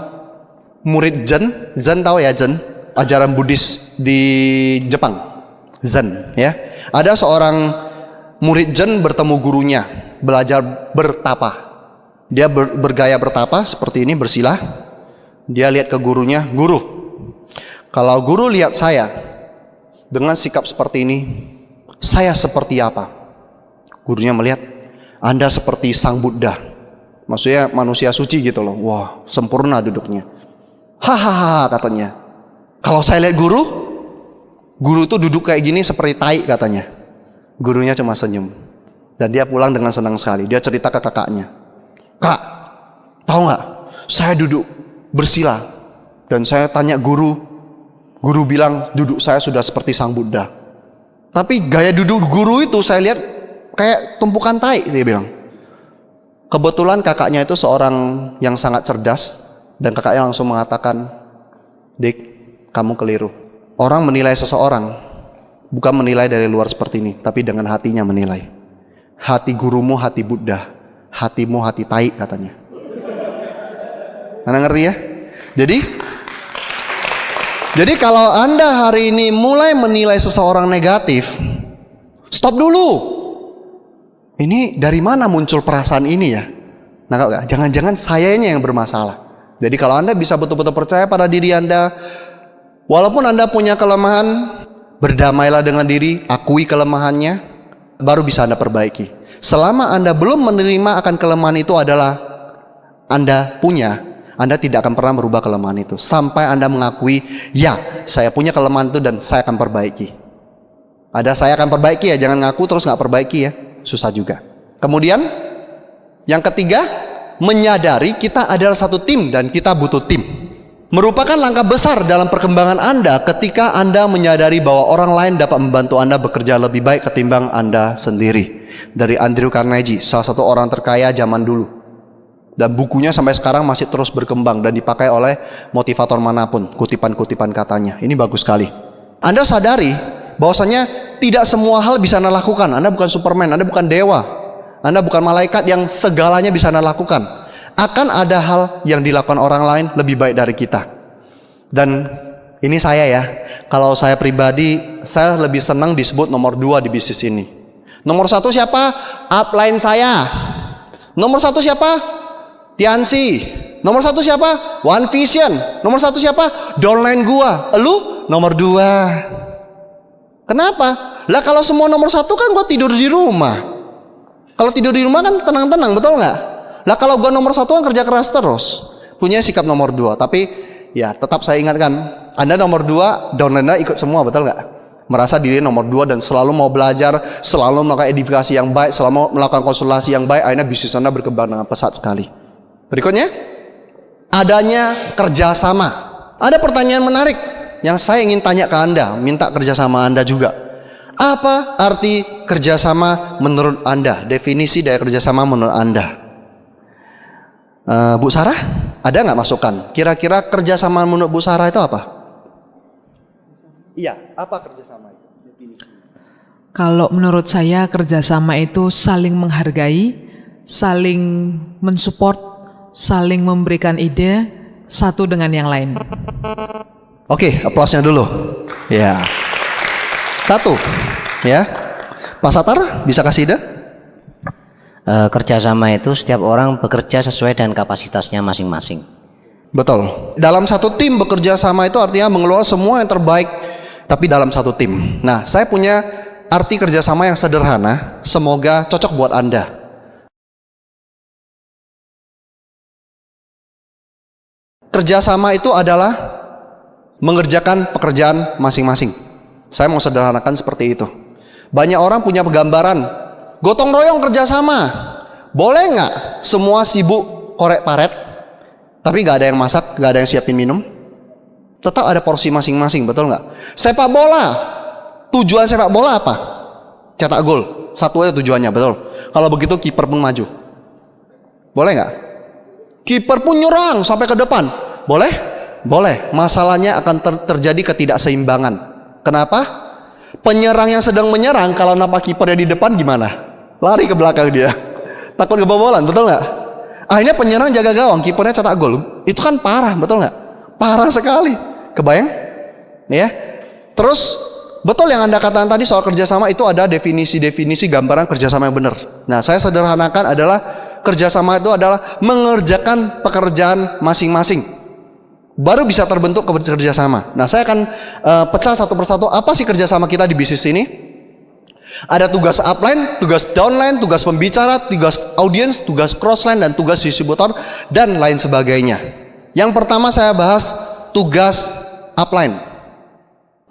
murid Zen tahu ya Zen, ajaran Buddhis di Jepang, Zen ya. Ada seorang murid Zen bertemu gurunya, belajar bertapa. Dia bergaya bertapa seperti ini, bersilah. Dia lihat ke gurunya, guru, kalau guru lihat saya dengan sikap seperti ini, saya seperti apa? Gurunya melihat, Anda seperti sang Buddha, maksudnya manusia suci gitu loh. Wah, sempurna duduknya. Hahaha katanya. Kalau saya lihat guru tuh duduk kayak gini seperti tai katanya. Gurunya cuma senyum. Dan dia pulang dengan senang sekali. Dia cerita ke kakaknya. Kak, tahu nggak? Saya duduk bersila dan saya tanya guru bilang duduk saya sudah seperti sang Buddha. Tapi gaya duduk guru itu saya lihat kayak tumpukan tai, dia bilang. Kebetulan kakaknya itu seorang yang sangat cerdas. Dan kakaknya langsung mengatakan, Dik, kamu keliru. Orang menilai seseorang bukan menilai dari luar seperti ini, tapi dengan hatinya menilai. Hati gurumu hati Buddha, hatimu hati tai katanya. Anda ngerti ya? Jadi kalau Anda hari ini mulai menilai seseorang negatif, stop dulu. Ini dari mana muncul perasaan ini ya? Nah, jangan-jangan sayanya yang bermasalah. Jadi kalau Anda bisa betul-betul percaya pada diri Anda, walaupun Anda punya kelemahan, berdamailah dengan diri, akui kelemahannya, baru bisa Anda perbaiki. Selama Anda belum menerima akan kelemahan itu adalah Anda punya, Anda tidak akan pernah merubah kelemahan itu sampai Anda mengakui, ya, saya punya kelemahan itu dan saya akan perbaiki. Ada saya akan perbaiki ya, jangan ngaku terus nggak perbaiki ya, susah juga. Kemudian yang ketiga, menyadari kita adalah satu tim dan kita butuh tim. Merupakan langkah besar dalam perkembangan Anda ketika Anda menyadari bahwa orang lain dapat membantu Anda bekerja lebih baik ketimbang Anda sendiri. Dari Andrew Carnegie, salah satu orang terkaya zaman dulu. Dan bukunya sampai sekarang masih terus berkembang dan dipakai oleh motivator manapun, kutipan-kutipan katanya. Ini bagus sekali. Anda sadari bahwasanya tidak semua hal bisa Anda lakukan. Anda bukan Superman, Anda bukan dewa. Anda bukan malaikat yang segalanya bisa Anda lakukan. Akan ada hal yang dilakukan orang lain lebih baik dari kita. Dan ini saya ya, kalau saya pribadi, saya lebih senang disebut nomor 2 di bisnis ini. Nomor 1 siapa? Upline saya. Nomor 1 siapa? Tiansi. Nomor 1 siapa? One Vision. Nomor 1 siapa? Downline gua. Lu nomor 2. Kenapa? Lah kalau semua nomor 1 kan gua tidur di rumah. Kalau tidur di rumah kan tenang-tenang, betul nggak? Lah kalau gua nomor 1 kan kerja keras terus, punya sikap nomor 2. Tapi ya tetap saya ingatkan, Anda nomor 2, downline Anda ikut semua, betul nggak? Merasa diri nomor 2 dan selalu mau belajar, selalu melakukan edifikasi yang baik, selalu melakukan konsultasi yang baik, akhirnya bisnis Anda berkembang dengan pesat sekali. Berikutnya, adanya kerjasama. Ada pertanyaan menarik yang saya ingin tanya ke Anda, minta kerjasama Anda juga. Apa arti kerjasama menurut Anda? Definisi dari kerjasama menurut Anda? Bu Sarah, ada nggak masukan? Kira-kira kerjasama menurut Bu Sarah itu apa? Iya, apa kerjasama itu? Kalau menurut saya kerjasama itu saling menghargai, saling mensupport, saling memberikan ide satu dengan yang lain. Oke, aplausnya dulu. Ya, satu, ya. Pak Satar, bisa kasih ide? Kerjasama itu setiap orang bekerja sesuai dengan kapasitasnya masing-masing. Betul. Dalam satu tim bekerja sama itu artinya mengelola semua yang terbaik, tapi dalam satu tim. Nah, saya punya arti kerjasama yang sederhana, semoga cocok buat Anda. Kerjasama itu adalah mengerjakan pekerjaan masing-masing. Saya mau sederhanakan seperti itu. Banyak orang punya gambaran gotong royong kerjasama, boleh nggak semua sibuk korek paret, tapi nggak ada yang masak, nggak ada yang siapin minum? Tetap ada porsi masing-masing, betul nggak? Sepak bola, tujuan sepak bola apa? Cetak gol, satu aja tujuannya, betul. Kalau begitu kiper pun maju, boleh nggak? Kiper pun nyerang sampai ke depan, boleh? Boleh. Masalahnya akan terjadi ketidakseimbangan. Kenapa? Penyerang yang sedang menyerang, kalau nampak kipernya di depan gimana? Lari ke belakang dia, takut kebobolan, betul nggak? Akhirnya penyerang jaga gawang, kipernya cetak gol. Itu kan parah, betul nggak? Parah sekali. Kebayang? Ya. Terus betul yang Anda katakan tadi soal kerjasama, itu ada definisi-definisi gambaran kerjasama yang benar. Nah, saya sederhanakan adalah kerjasama itu adalah mengerjakan pekerjaan masing-masing, baru bisa terbentuk kerjasama. Nah, saya akan pecah satu persatu apa sih kerjasama kita di bisnis ini. Ada tugas upline, tugas downline, tugas pembicara, tugas audiens, tugas crossline, dan tugas distributor, dan lain sebagainya. Yang pertama saya bahas tugas upline.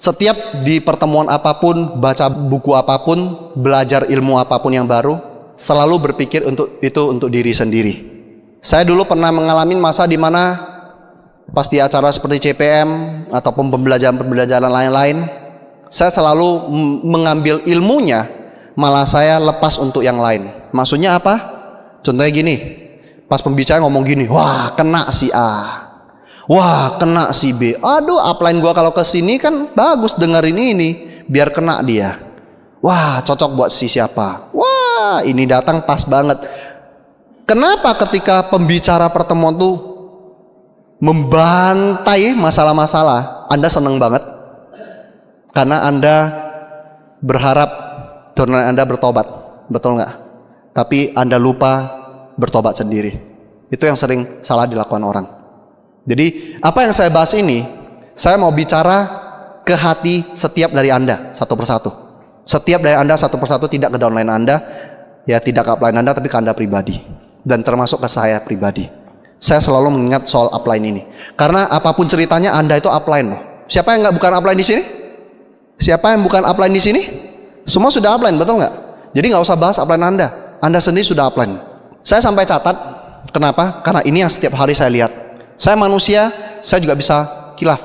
Setiap di pertemuan apapun, baca buku apapun, belajar ilmu apapun yang baru, selalu berpikir untuk diri sendiri. Saya dulu pernah mengalami masa di mana pas di acara seperti CPM ataupun pembelajaran lain-lain, saya selalu mengambil ilmunya, malah saya lepas untuk yang lain. Maksudnya apa? Contohnya gini, pas pembicara ngomong gini, wah kena si A, wah kena si B. Aduh, upline gua kalau kesini kan bagus dengerin ini, biar kena dia. Wah, cocok buat si siapa. Wah, ini datang pas banget. Kenapa ketika pembicara pertemuan tuh membantai masalah-masalah, Anda seneng banget? Karena Anda berharap downline Anda bertobat, betul nggak? Tapi Anda lupa bertobat sendiri. Itu yang sering salah dilakukan orang. Jadi apa yang saya bahas ini, saya mau bicara ke hati setiap dari Anda satu persatu. Setiap dari Anda satu persatu, tidak ke downline Anda, ya tidak ke upline Anda, tapi ke Anda pribadi, dan termasuk ke saya pribadi. Saya selalu mengingat soal upline ini. Karena apapun ceritanya Anda itu upline loh. Siapa yang bukan upline di sini? Siapa yang bukan upline di sini? Semua sudah upline, betul nggak? Jadi nggak usah bahas upline Anda. Anda sendiri sudah upline. Saya sampai catat. Kenapa? Karena ini yang setiap hari saya lihat. Saya manusia, saya juga bisa kilaf.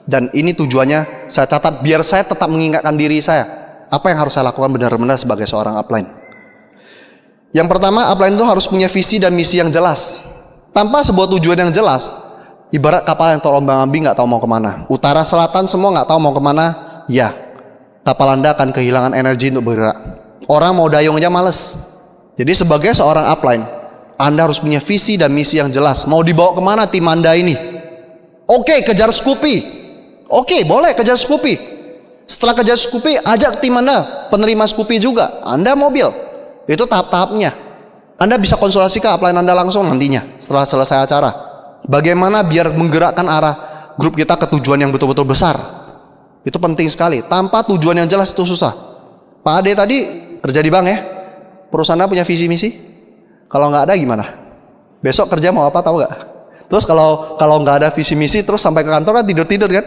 Dan ini tujuannya saya catat biar saya tetap mengingatkan diri saya. Apa yang harus saya lakukan benar-benar sebagai seorang upline. Yang pertama, upline itu harus punya visi dan misi yang jelas. Tanpa sebuah tujuan yang jelas, ibarat kapal yang terombang-ambing nggak tahu mau kemana. Utara, selatan, semua nggak tahu mau kemana. Ya, kapal Anda akan kehilangan energi untuk bergerak. Orang mau dayung aja males. Jadi sebagai seorang upline, Anda harus punya visi dan misi yang jelas. Mau dibawa kemana tim Anda ini? Oke, kejar Scoopy. Oke, boleh kejar Scoopy. Setelah kejar Scoopy, ajak tim Anda penerima Scoopy juga. Anda mobil. Itu tahap-tahapnya. Anda bisa konsultasi ke upline Anda langsung nantinya setelah selesai acara. Bagaimana biar menggerakkan arah grup kita ke tujuan yang betul-betul besar. Itu penting sekali. Tanpa tujuan yang jelas itu susah. Pak Ade tadi kerja di bank ya. Perusahaan Anda punya visi misi? Kalau nggak ada gimana? Besok kerja mau apa tahu nggak? Terus kalau nggak ada visi misi terus sampai ke kantor kan tidur-tidur kan?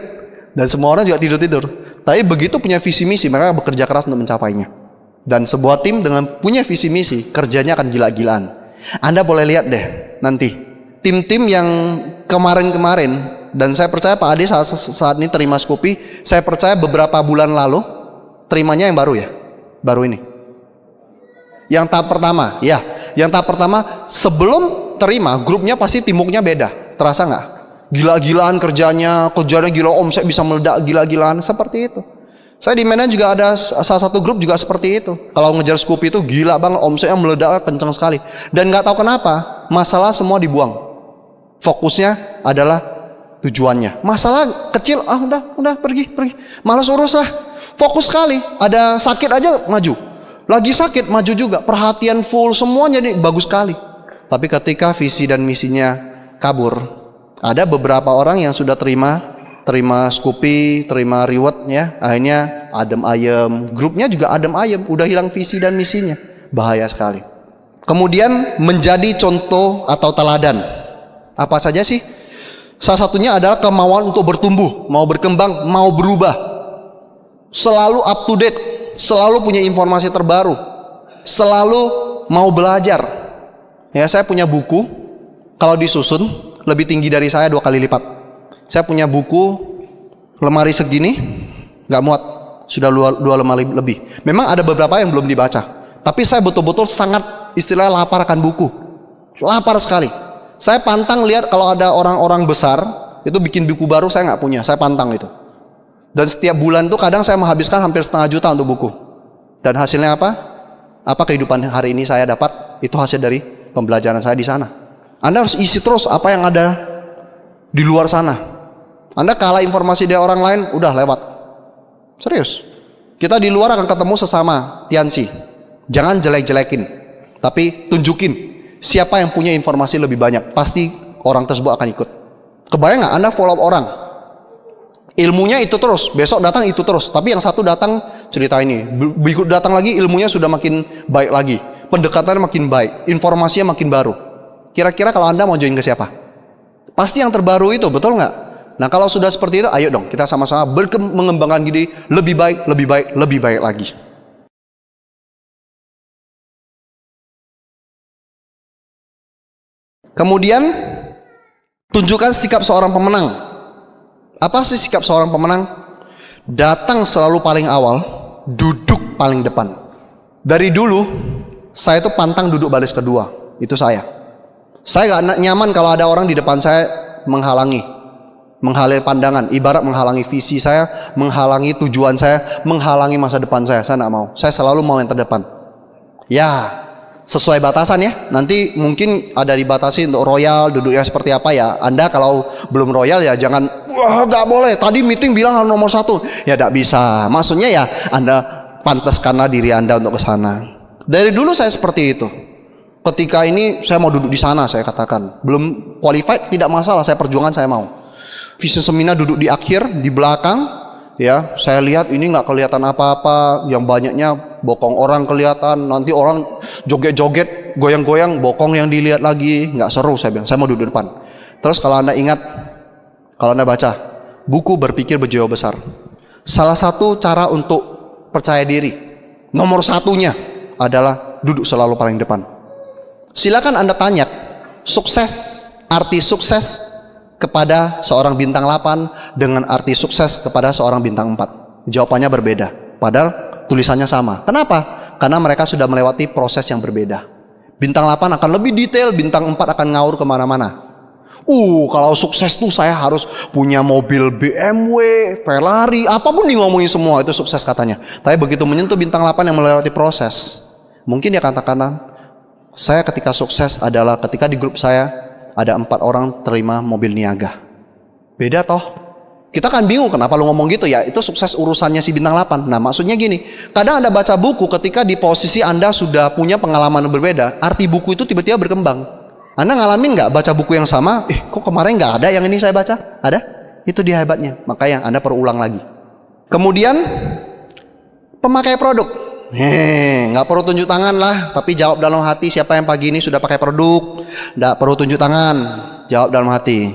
Dan semua orang juga tidur-tidur. Tapi begitu punya visi misi mereka bekerja keras untuk mencapainya. Dan sebuah tim dengan punya visi misi kerjanya akan gila-gilaan. Anda boleh lihat deh nanti tim-tim yang kemarin-kemarin, dan saya percaya Pak Ade saat ini terima Scoopy, saya percaya beberapa bulan lalu terimanya yang baru ya, baru ini. Yang tahap pertama, ya, yang tahap pertama sebelum terima grupnya pasti timuknya beda, terasa nggak? Gila-gilaan kerjanya gila, omset bisa meledak gila-gilaan seperti itu. Saya di mana juga ada salah satu grup juga seperti itu. Kalau ngejar Scoopy itu gila banget, omsetnya meledak kencang sekali. Dan nggak tahu kenapa, masalah semua dibuang. Fokusnya adalah tujuannya. Masalah kecil, udah pergi. Malas urus lah. Fokus sekali. Ada sakit aja maju. Lagi sakit maju juga. Perhatian full, semuanya jadi bagus sekali. Tapi ketika visi dan misinya kabur, ada beberapa orang yang sudah terima Scoopy, terima reward ya, akhirnya adem ayem, grupnya juga adem ayem, udah hilang visi dan misinya, bahaya sekali. Kemudian menjadi contoh atau teladan, apa saja sih? Salah satunya adalah kemauan untuk bertumbuh, mau berkembang, mau berubah, selalu up to date, selalu punya informasi terbaru, selalu mau belajar. Ya, saya punya buku, kalau disusun lebih tinggi dari saya 2 kali lipat. Saya punya buku lemari segini, nggak muat, sudah 2 lemari lebih. Memang ada beberapa yang belum dibaca, tapi saya betul-betul sangat istilah lapar akan buku, lapar sekali. Saya pantang lihat kalau ada orang-orang besar itu bikin buku baru, saya nggak punya, saya pantang itu. Dan setiap bulan tuh kadang saya menghabiskan hampir setengah juta untuk buku. Dan hasilnya apa? Apa kehidupan hari ini saya dapat? Itu hasil dari pembelajaran saya di sana. Anda harus isi terus apa yang ada di luar sana. Anda kalah informasi dari orang lain, udah lewat. Serius. Kita di luar akan ketemu sesama Tiansi. Jangan jelek-jelekin, tapi tunjukin siapa yang punya informasi lebih banyak. Pasti orang tersebut akan ikut. Kebayang nggak Anda follow orang? Ilmunya itu terus, besok datang itu terus. Tapi yang satu datang cerita ini, berikut datang lagi ilmunya sudah makin baik lagi. Pendekatannya makin baik, informasinya makin baru. Kira-kira kalau Anda mau join ke siapa? Pasti yang terbaru itu, betul nggak? Nah kalau sudah seperti itu, ayo dong kita sama-sama mengembangkan diri lebih baik lagi. Kemudian tunjukkan sikap seorang pemenang. Apa sih sikap seorang pemenang? Datang selalu paling awal, duduk paling depan. Dari dulu saya itu pantang duduk baris kedua. Itu saya nggak nyaman kalau ada orang di depan saya menghalangi pandangan, ibarat menghalangi visi saya, menghalangi tujuan saya, menghalangi masa depan saya nggak mau. Saya selalu mau yang terdepan. Ya, sesuai batasan ya. Nanti mungkin ada dibatasi untuk royal, duduknya seperti apa ya. Anda kalau belum royal ya jangan, wah nggak boleh, tadi meeting bilang nomor 1. Ya nggak bisa. Maksudnya ya Anda pantaskanlah diri Anda untuk ke sana. Dari dulu saya seperti itu. Ketika ini saya mau duduk di sana, saya katakan. Belum qualified tidak masalah, saya perjuangan, saya mau. Visi seminar duduk di akhir, di belakang, ya saya lihat ini nggak kelihatan apa-apa, yang banyaknya bokong orang kelihatan, nanti orang joget-joget goyang-goyang, bokong yang dilihat lagi, nggak seru. Saya bilang, saya mau duduk depan. Terus kalau Anda ingat, kalau Anda baca buku Berpikir Berjiwa Besar, salah satu cara untuk percaya diri, nomor satunya adalah duduk selalu paling depan. Silakan Anda tanya, arti sukses kepada seorang bintang 8 dengan arti sukses kepada seorang bintang 4. Jawabannya berbeda, padahal tulisannya sama. Kenapa? Karena mereka sudah melewati proses yang berbeda. Bintang 8 akan lebih detail, bintang 4 akan ngaur kemana-mana. Kalau sukses tuh saya harus punya mobil BMW, Ferrari, apapun dia ngomongin semua, itu sukses katanya. Tapi begitu menyentuh bintang 8 yang melewati proses, mungkin dia katakan, saya ketika sukses adalah ketika di grup saya ada 4 orang terima mobil niaga. Beda toh? Kita kan bingung kenapa lu ngomong gitu ya, itu sukses urusannya si bintang 8. Nah maksudnya gini, kadang Anda baca buku ketika di posisi Anda sudah punya pengalaman berbeda, arti buku itu tiba-tiba berkembang. Anda ngalamin nggak baca buku yang sama, kok kemarin nggak ada yang ini saya baca? Ada? Itu dia hebatnya, makanya Anda perlu ulang lagi. Kemudian, pemakai produk. Nggak perlu tunjuk tangan lah, tapi jawab dalam hati siapa yang pagi ini sudah pakai produk. Nggak perlu tunjuk tangan, jawab dalam hati.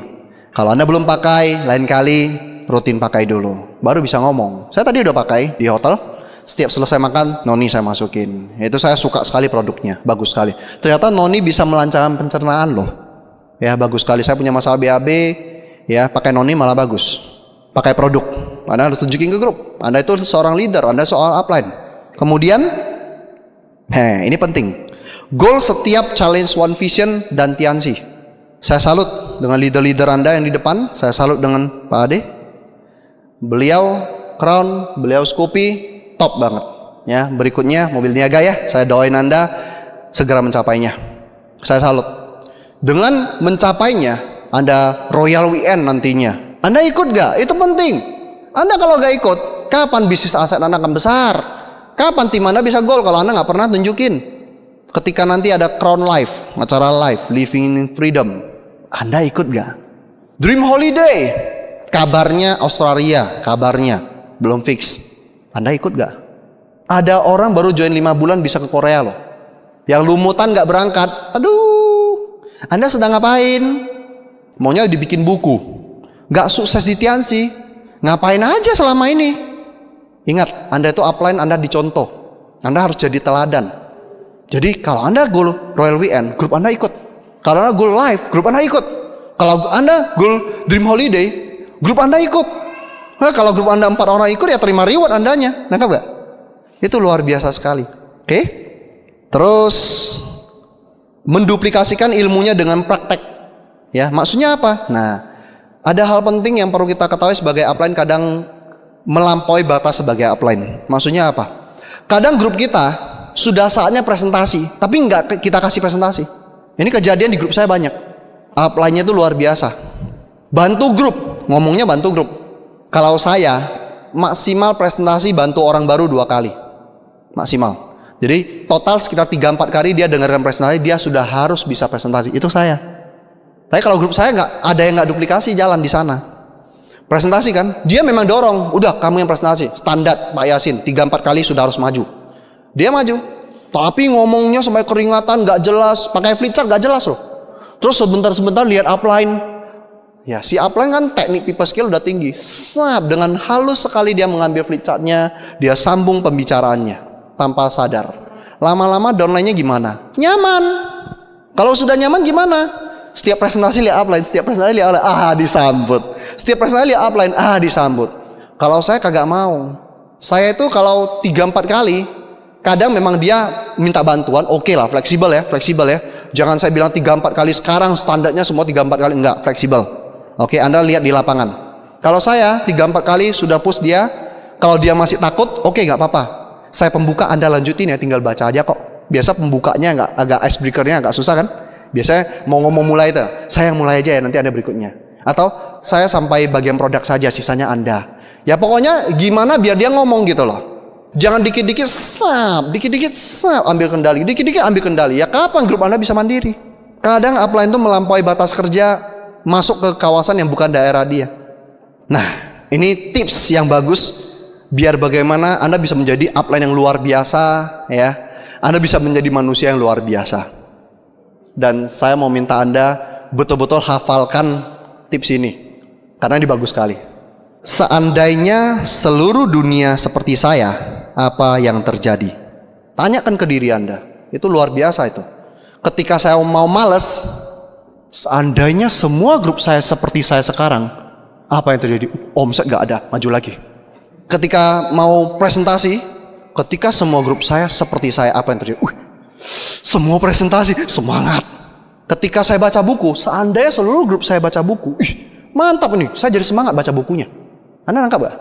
Kalau Anda belum pakai, lain kali rutin pakai dulu, baru bisa ngomong. Saya tadi udah pakai di hotel, setiap selesai makan, noni saya masukin. Itu saya suka sekali produknya, bagus sekali. Ternyata noni bisa melancarkan pencernaan loh. Ya bagus sekali, saya punya masalah BAB, ya pakai noni malah bagus. Pakai produk, Anda harus tunjukin ke grup. Anda itu seorang leader, Anda soal upline. Kemudian, ini penting. Goal setiap challenge One Vision dan Tianxi. Saya salut dengan leader-leader Anda yang di depan, saya salut dengan Pak Ade. Beliau Crown, beliau Scoopy, top banget. Ya, berikutnya mobil niaga ya. Saya doain Anda segera mencapainya. Saya salut. Dengan mencapainya, Anda Royal Weekend nantinya. Anda ikut gak? Itu penting. Anda kalau gak ikut, kapan bisnis aset Anda akan besar? Kapan tim Anda bisa goal kalau Anda gak pernah tunjukin? Ketika nanti ada Crown Life, acara live, Living in Freedom, Anda ikut gak? Dream Holiday, kabarnya Australia, kabarnya belum fix. Anda ikut gak? Ada orang baru join 5 bulan bisa ke Korea loh. Yang lumutan gak berangkat. Aduh, Anda sedang ngapain? Maunya dibikin buku. Gak sukses di Tianxi. Ngapain aja selama ini? Ingat, Anda itu upline, Anda dicontoh. Anda harus jadi teladan. Jadi kalau Anda goal Royal Weekend, grup Anda ikut. Kalau Anda goal live, grup Anda ikut. Kalau Anda goal Dream Holiday, grup Anda ikut. Kalau grup Anda 4 orang ikut, ya terima reward Andanya. Nangkap gak? Itu luar biasa sekali. Oke? Terus menduplikasikan ilmunya dengan praktek. Ya, maksudnya apa? Nah, ada hal penting yang perlu kita ketahui sebagai upline, kadang melampaui batas sebagai upline. Maksudnya apa? Kadang grup kita sudah saatnya presentasi, tapi nggak kita kasih presentasi. Ini kejadian di grup saya banyak. Upline-nya itu luar biasa. Bantu grup, ngomongnya bantu grup. Kalau saya maksimal presentasi bantu orang baru 2 kali. Maksimal. Jadi total sekitar 3-4 kali dia dengarkan presentasi, dia sudah harus bisa presentasi. Itu saya. Tapi kalau grup saya nggak ada yang nggak duplikasi, jalan di sana. Presentasi kan, dia memang dorong, udah kamu yang presentasi. Standar Pak Yasin, 3-4 kali sudah harus maju. Dia maju. Tapi ngomongnya sampai keringatan, nggak jelas, pakai flipchart nggak jelas loh. Terus sebentar-sebentar lihat upline. Ya, si upline kan teknik people skill udah tinggi. Dengan halus sekali dia mengambil flipchartnya, dia sambung pembicaraannya tanpa sadar. Lama-lama downline-nya gimana? Nyaman. Kalau sudah nyaman gimana? Setiap presentasi lihat upline, setiap presentasi lihat upline, disambut. Setiap presentasi lihat upline, disambut. Kalau saya kagak mau. Saya itu kalau 3-4 kali, kadang memang dia minta bantuan, oke lah, fleksibel ya. Jangan saya bilang 3-4 kali sekarang standarnya semua 3-4 kali, enggak, fleksibel. Oke, Anda lihat di lapangan. Kalau saya 3-4 kali sudah push dia, kalau dia masih takut, oke, nggak apa-apa. Saya pembuka, Anda lanjutin ya, tinggal baca aja kok. Biasa pembukanya agak icebreaker-nya agak susah kan? Biasanya mau ngomong mulai itu, saya yang mulai aja ya, nanti ada berikutnya. Atau saya sampai bagian produk saja, sisanya Anda. Ya pokoknya gimana biar dia ngomong gitu loh. Jangan dikit-dikit ambil kendali, dikit-dikit ambil kendali. Ya kapan grup Anda bisa mandiri? Kadang upline itu melampaui batas kerja, masuk ke kawasan yang bukan daerah dia. Nah, ini tips yang bagus biar bagaimana Anda bisa menjadi upline yang luar biasa ya. Anda bisa menjadi manusia yang luar biasa. Dan saya mau minta Anda betul-betul hafalkan tips ini, karena ini bagus sekali. Seandainya seluruh dunia seperti saya, apa yang terjadi? Tanyakan ke diri Anda. Itu luar biasa itu. Ketika saya mau males, seandainya semua grup saya seperti saya sekarang, apa yang terjadi? Omset nggak ada, maju lagi. Ketika mau presentasi, ketika semua grup saya seperti saya, apa yang terjadi? Semua presentasi, semangat. Ketika saya baca buku, seandainya seluruh grup saya baca buku, mantap nih, saya jadi semangat baca bukunya. Anda nangkap gak?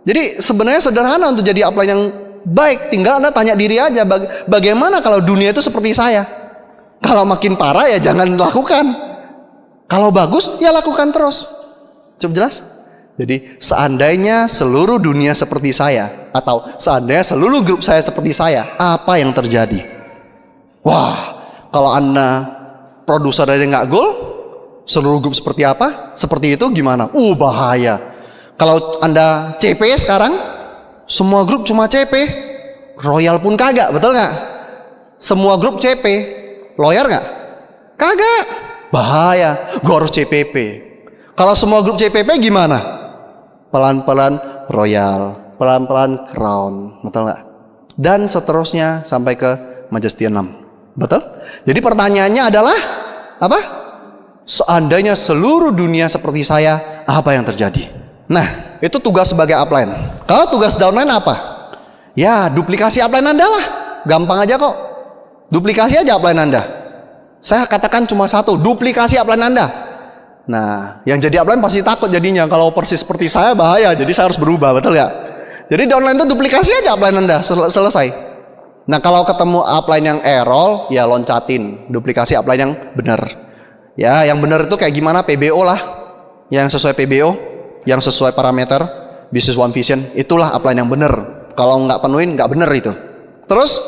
Jadi sebenarnya sederhana untuk jadi upline yang baik. Tinggal Anda tanya diri aja, bagaimana kalau dunia itu seperti saya? Kalau makin parah ya jangan lakukan. Kalau bagus ya lakukan terus. Cukup jelas? Jadi seandainya seluruh dunia seperti saya, atau seandainya seluruh grup saya seperti saya, apa yang terjadi? Wah, kalau Anda produser aja nggak goal, seluruh grup seperti apa? Seperti itu gimana? Bahaya. Kalau Anda CP sekarang, semua grup cuma CP, Royal pun kagak, betul nggak? Semua grup CP, lawyer nggak? Kagak. Bahaya, gua harus CPP. Kalau semua grup CPP gimana? Pelan-pelan Royal, pelan-pelan Crown, betul nggak? Dan seterusnya sampai ke Majesty 6, betul? Jadi pertanyaannya adalah apa? Seandainya seluruh dunia seperti saya, apa yang terjadi? Nah, itu tugas sebagai upline. Kalau tugas downline apa? Ya, duplikasi upline Anda lah. Gampang aja kok. Duplikasi aja upline Anda. Saya katakan cuma satu, duplikasi upline Anda. Nah, yang jadi upline pasti takut jadinya. Kalau persis seperti saya bahaya, jadi saya harus berubah, betul ya? Jadi downline itu duplikasi aja upline Anda, selesai. Nah, kalau ketemu upline yang error, ya loncatin, duplikasi upline yang benar. Ya, yang benar itu kayak gimana? PBO lah, yang sesuai PBO, yang sesuai parameter Business One Vision, itulah upline yang benar. Kalau nggak penuhin, nggak benar itu. Terus,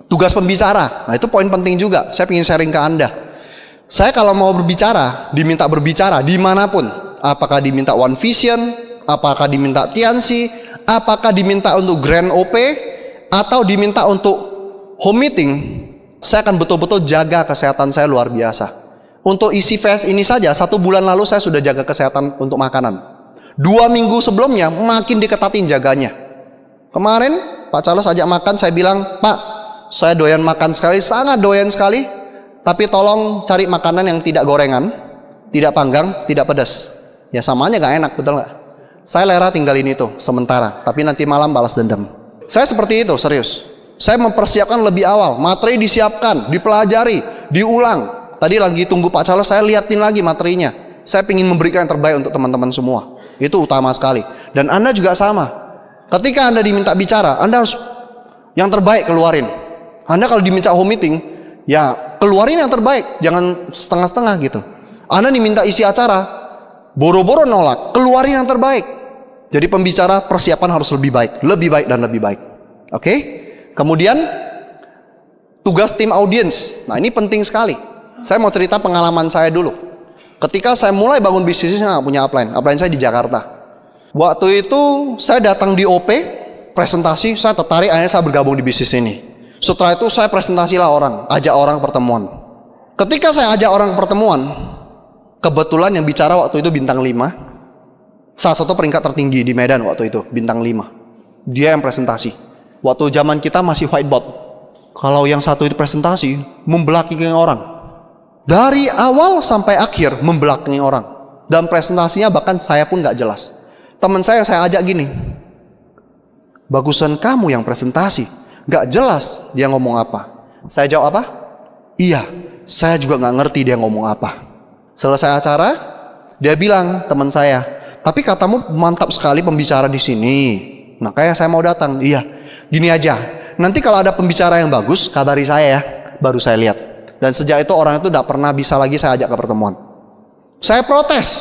tugas pembicara, nah itu poin penting juga, saya ingin sharing ke Anda. Saya kalau mau berbicara, diminta berbicara dimanapun, apakah diminta One Vision, apakah diminta Tianxi, apakah diminta untuk Grand OP, atau diminta untuk home meeting, saya akan betul-betul jaga kesehatan saya luar biasa. Untuk isi fest ini saja, 1 bulan lalu saya sudah jaga kesehatan untuk makanan. 2 minggu sebelumnya makin diketatin jaganya. Kemarin Pak Charles ajak makan, saya bilang, Pak, saya doyan makan sekali, sangat doyan sekali. Tapi tolong cari makanan yang tidak gorengan, tidak panggang, tidak pedas. Ya samanya gak enak, betul gak? Saya lera tinggalin itu sementara, tapi nanti malam balas dendam. Saya seperti itu, serius. Saya mempersiapkan lebih awal, materi disiapkan, dipelajari, diulang. Tadi lagi tunggu Pak Charles, saya liatin lagi materinya. Saya ingin memberikan yang terbaik untuk teman-teman semua. Itu utama sekali. Dan Anda juga sama. Ketika Anda diminta bicara, Anda harus yang terbaik keluarin. Anda kalau diminta home meeting, ya keluarin yang terbaik, jangan setengah-setengah gitu. Anda diminta isi acara, boro-boro nolak, keluarin yang terbaik. Jadi pembicara persiapan harus lebih baik dan lebih baik. Oke? Kemudian tugas tim audiens. Nah, ini penting sekali. Saya mau cerita pengalaman saya dulu. Ketika saya mulai bangun bisnis, saya nggak punya upline. Upline saya di Jakarta. Waktu itu saya datang di OP, presentasi, saya tertarik, akhirnya saya bergabung di bisnis ini. Setelah itu saya presentasilah orang, ajak orang pertemuan. Ketika saya ajak orang pertemuan, kebetulan yang bicara waktu itu bintang 5. Salah satu peringkat tertinggi di Medan waktu itu, bintang 5. Dia yang presentasi. Waktu zaman kita masih whiteboard. Kalau yang satu itu presentasi, membelakangi orang. Dari awal sampai akhir membelakangi orang. Dan presentasinya bahkan saya pun gak jelas. Teman saya yang saya ajak gini, bagusan kamu yang presentasi. Gak jelas dia ngomong apa. Saya jawab apa? Iya, saya juga gak ngerti dia ngomong apa. Selesai acara, dia bilang, teman saya, tapi katamu mantap sekali pembicara di sini. Nah, kayak saya mau datang. Iya, gini aja. Nanti kalau ada pembicara yang bagus, kabari saya ya. Baru saya lihat. Dan sejak itu orang itu gak pernah bisa lagi saya ajak ke pertemuan. Saya protes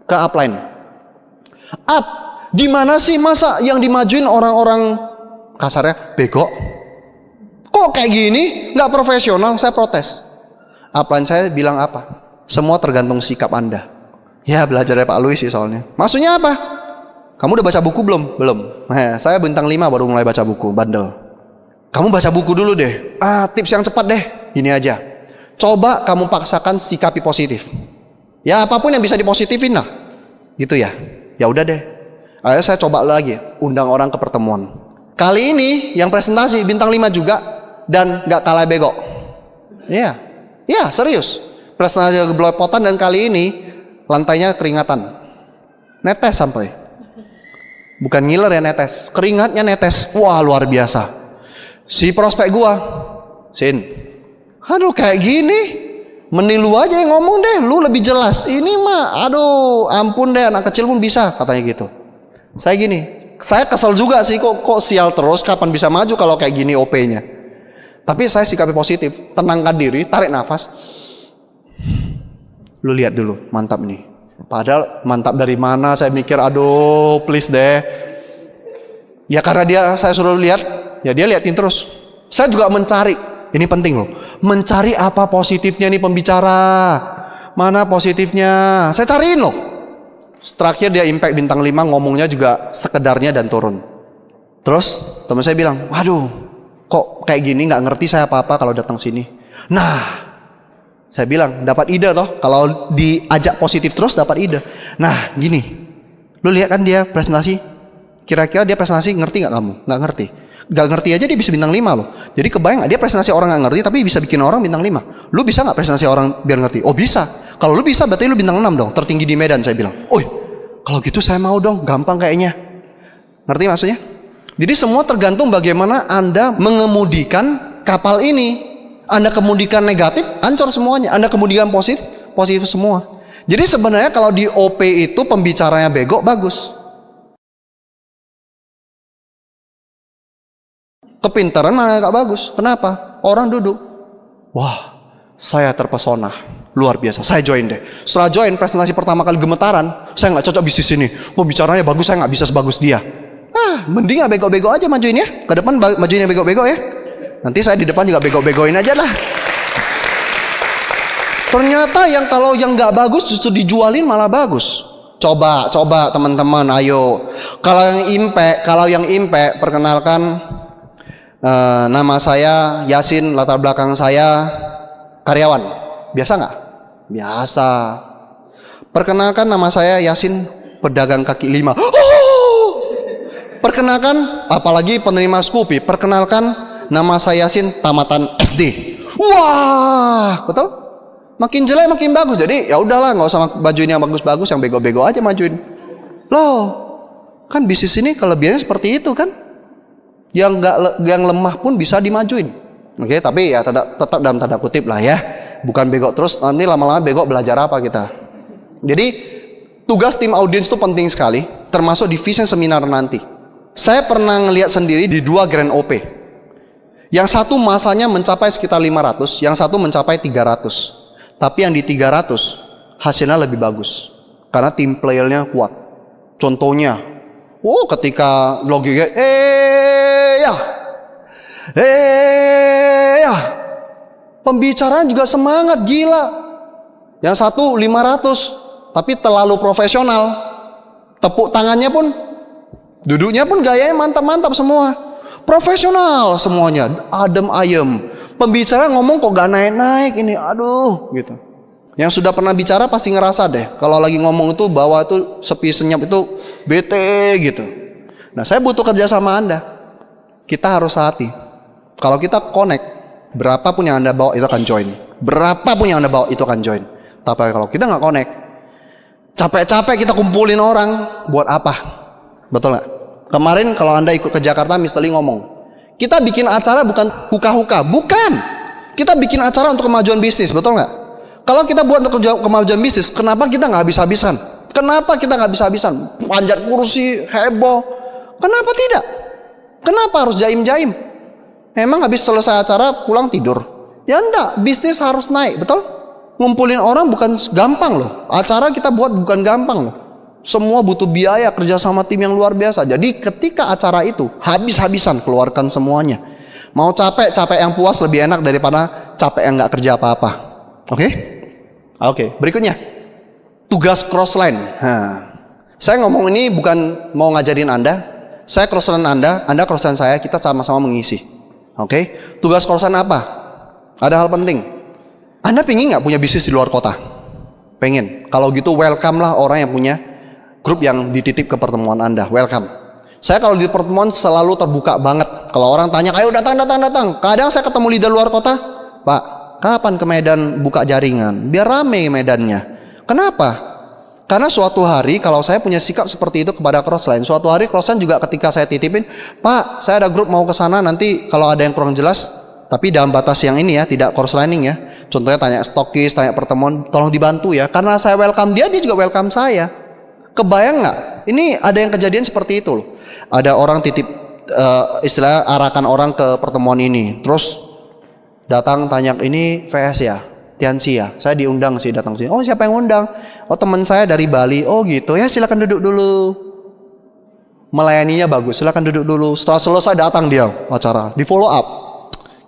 ke upline. Di mana sih masa yang dimajuin orang-orang kasarnya bego? Kok kayak gini? Nggak profesional. Saya protes. Upline saya bilang apa? Semua tergantung sikap Anda. Ya belajar dari Pak Louis sih soalnya. Maksudnya apa? Kamu udah baca buku belum? Belum. Saya bintang 5 baru mulai baca buku, bandel. Kamu baca buku dulu deh. Tips yang cepat deh. Ini aja. Coba kamu paksakan sikapi positif. Ya apapun yang bisa dipositifin lah. Gitu ya. Ya udah deh. Ayo saya coba lagi, undang orang ke pertemuan. Kali ini yang presentasi bintang 5 juga dan nggak kalah bego. Iya. Iya, serius. Presentasi belepotan dan kali ini lantainya keringatan. Netes sampai. Bukan ngiler ya, netes. Keringatnya netes. Wah, luar biasa. Si prospek gua, Sin, aduh kayak gini, mending lu aja yang ngomong deh, lu lebih jelas. Ini mah, aduh, ampun deh, anak kecil pun bisa, katanya gitu. Saya gini, saya kesel juga sih, kok sial terus, kapan bisa maju kalau kayak gini OP-nya. Tapi saya sikapi positif, tenangkan diri, tarik nafas. Lu lihat dulu, mantap nih. Padahal mantap dari mana, saya mikir, aduh please deh. Ya karena saya suruh lihat, ya dia liatin terus. Saya juga mencari, ini penting loh, mencari apa positifnya nih pembicara. Mana positifnya, saya cariin loh. Terakhir dia impact bintang 5, ngomongnya juga sekedarnya dan turun. Terus teman saya bilang, waduh kok kayak gini, nggak ngerti saya apa-apa kalau datang sini. Nah, saya bilang, dapat ide toh, kalau diajak positif terus dapat ide. Nah gini, lu lihat kan dia presentasi, kira-kira dia presentasi ngerti nggak kamu? Nggak ngerti. Nggak ngerti aja dia bisa bintang 5 loh. Jadi kebayang nggak, dia presentasi orang nggak ngerti tapi bisa bikin orang bintang 5. Lu bisa nggak presentasi orang biar ngerti? Oh bisa. Kalau lu bisa berarti lu bintang 6 dong, tertinggi di Medan. Saya bilang, kalau gitu saya mau dong, gampang kayaknya. Ngerti maksudnya? Jadi semua tergantung bagaimana Anda mengemudikan kapal ini. Anda kemudikan negatif, hancur semuanya. Anda kemudikan positif, positif semua. Jadi sebenarnya kalau di OP itu pembicaranya bego, bagus. Kepintaran mana gak bagus. Kenapa? Orang duduk. Wah, saya terpesona. Luar biasa, saya join deh. Setelah join, presentasi pertama kali gemetaran. Saya gak cocok bisnis ini. Pembicaranya bagus, saya gak bisa sebagus dia. Mending gak bego-bego aja majuin ya. Ke depan majuin yang bego-bego ya. Nanti saya di depan juga bego-begoin aja lah. Ternyata kalau yang nggak bagus justru dijualin malah bagus. Coba teman-teman, ayo. Kalau yang impact, perkenalkan, nama saya Yasin, latar belakang saya karyawan. Biasa nggak? Biasa. Perkenalkan, nama saya Yasin, pedagang kaki 5. Perkenalkan, apalagi penerima Scoopy. Perkenalkan, nama saya Yasin, tamatan SD. Wah, betul? Makin jelek makin bagus. Jadi ya udahlah, nggak usah majuin yang bagus-bagus, yang bego-bego aja majuin. Loh, kan bisnis ini kelebihannya seperti itu kan? Yang lemah pun bisa dimajuin. Oke, tapi ya tetap dalam tanda kutip lah ya. Bukan bego terus, nanti lama-lama bego belajar apa kita. Jadi tugas tim audiens itu penting sekali, termasuk di vision seminar nanti. Saya pernah ngelihat sendiri di 2 grand OP. Yang satu masanya mencapai sekitar 500, yang satu mencapai 300. Tapi yang di 300 hasilnya lebih bagus karena tim playernya kuat. Contohnya, ketika logiknya pembicaraan juga semangat gila. Yang satu 500 tapi terlalu profesional. Tepuk tangannya pun, duduknya pun gayanya mantap-mantap semua. Profesional semuanya, adem ayem. Pembicara ngomong kok gak naik-naik ini, aduh gitu. Yang sudah pernah bicara pasti ngerasa deh, kalau lagi ngomong itu bawah itu sepi senyap itu bete gitu. Nah saya butuh kerja sama Anda. Kita harus hati. Kalau kita connect, berapapun yang Anda bawa itu akan join. Berapapun yang Anda bawa itu akan join. Tapi kalau kita nggak connect, capek-capek kita kumpulin orang, buat apa? Betul nggak? Kemarin kalau Anda ikut ke Jakarta, Mr. Lee ngomong, kita bikin acara bukan huka-huka, bukan. Kita bikin acara untuk kemajuan bisnis, betul nggak? Kalau kita buat untuk kemajuan bisnis, kenapa kita nggak habis-habisan? Kenapa kita nggak habis-habisan? Panjat kursi, heboh. Kenapa tidak? Kenapa harus jaim-jaim? Emang habis selesai acara pulang tidur? Ya enggak, bisnis harus naik, betul? Ngumpulin orang bukan gampang loh. Acara kita buat bukan gampang loh. Semua butuh biaya, kerja sama tim yang luar biasa. Jadi ketika acara itu habis-habisan, keluarkan semuanya. Mau capek yang puas lebih enak daripada capek yang nggak kerja apa-apa. Oke? Berikutnya tugas crossline. Saya ngomong ini bukan mau ngajarin Anda. Saya crossan Anda crossan saya, kita sama-sama mengisi. Oke? Tugas crossan apa? Ada hal penting. Anda pengen nggak punya bisnis di luar kota? Pengen. Kalau gitu welcome lah orang yang punya grup yang dititip ke pertemuan Anda. Welcome. Saya kalau di pertemuan selalu terbuka banget. Kalau orang tanya, ayo datang. Kadang saya ketemu leader luar kota, Pak, kapan ke Medan buka jaringan? Biar rame medannya. Kenapa? Karena suatu hari kalau saya punya sikap seperti itu kepada crossline, suatu hari crossline juga ketika saya titipin, Pak, saya ada grup mau ke sana, nanti kalau ada yang kurang jelas, tapi dalam batas yang ini ya, tidak crosslining ya. Contohnya tanya stokis, tanya pertemuan, tolong dibantu ya. Karena saya welcome dia juga welcome saya. Kebayang nggak? Ini ada yang kejadian seperti itu loh. Ada orang titip istilah arahkan orang ke pertemuan ini, terus datang tanya, ini VS ya? Tiansi ya, saya diundang sih datang sini. Oh, siapa yang undang? Oh, teman saya dari Bali. Oh gitu ya, silakan duduk dulu. Melayaninya bagus, silakan duduk dulu. Setelah selesai datang dia acara, di follow up.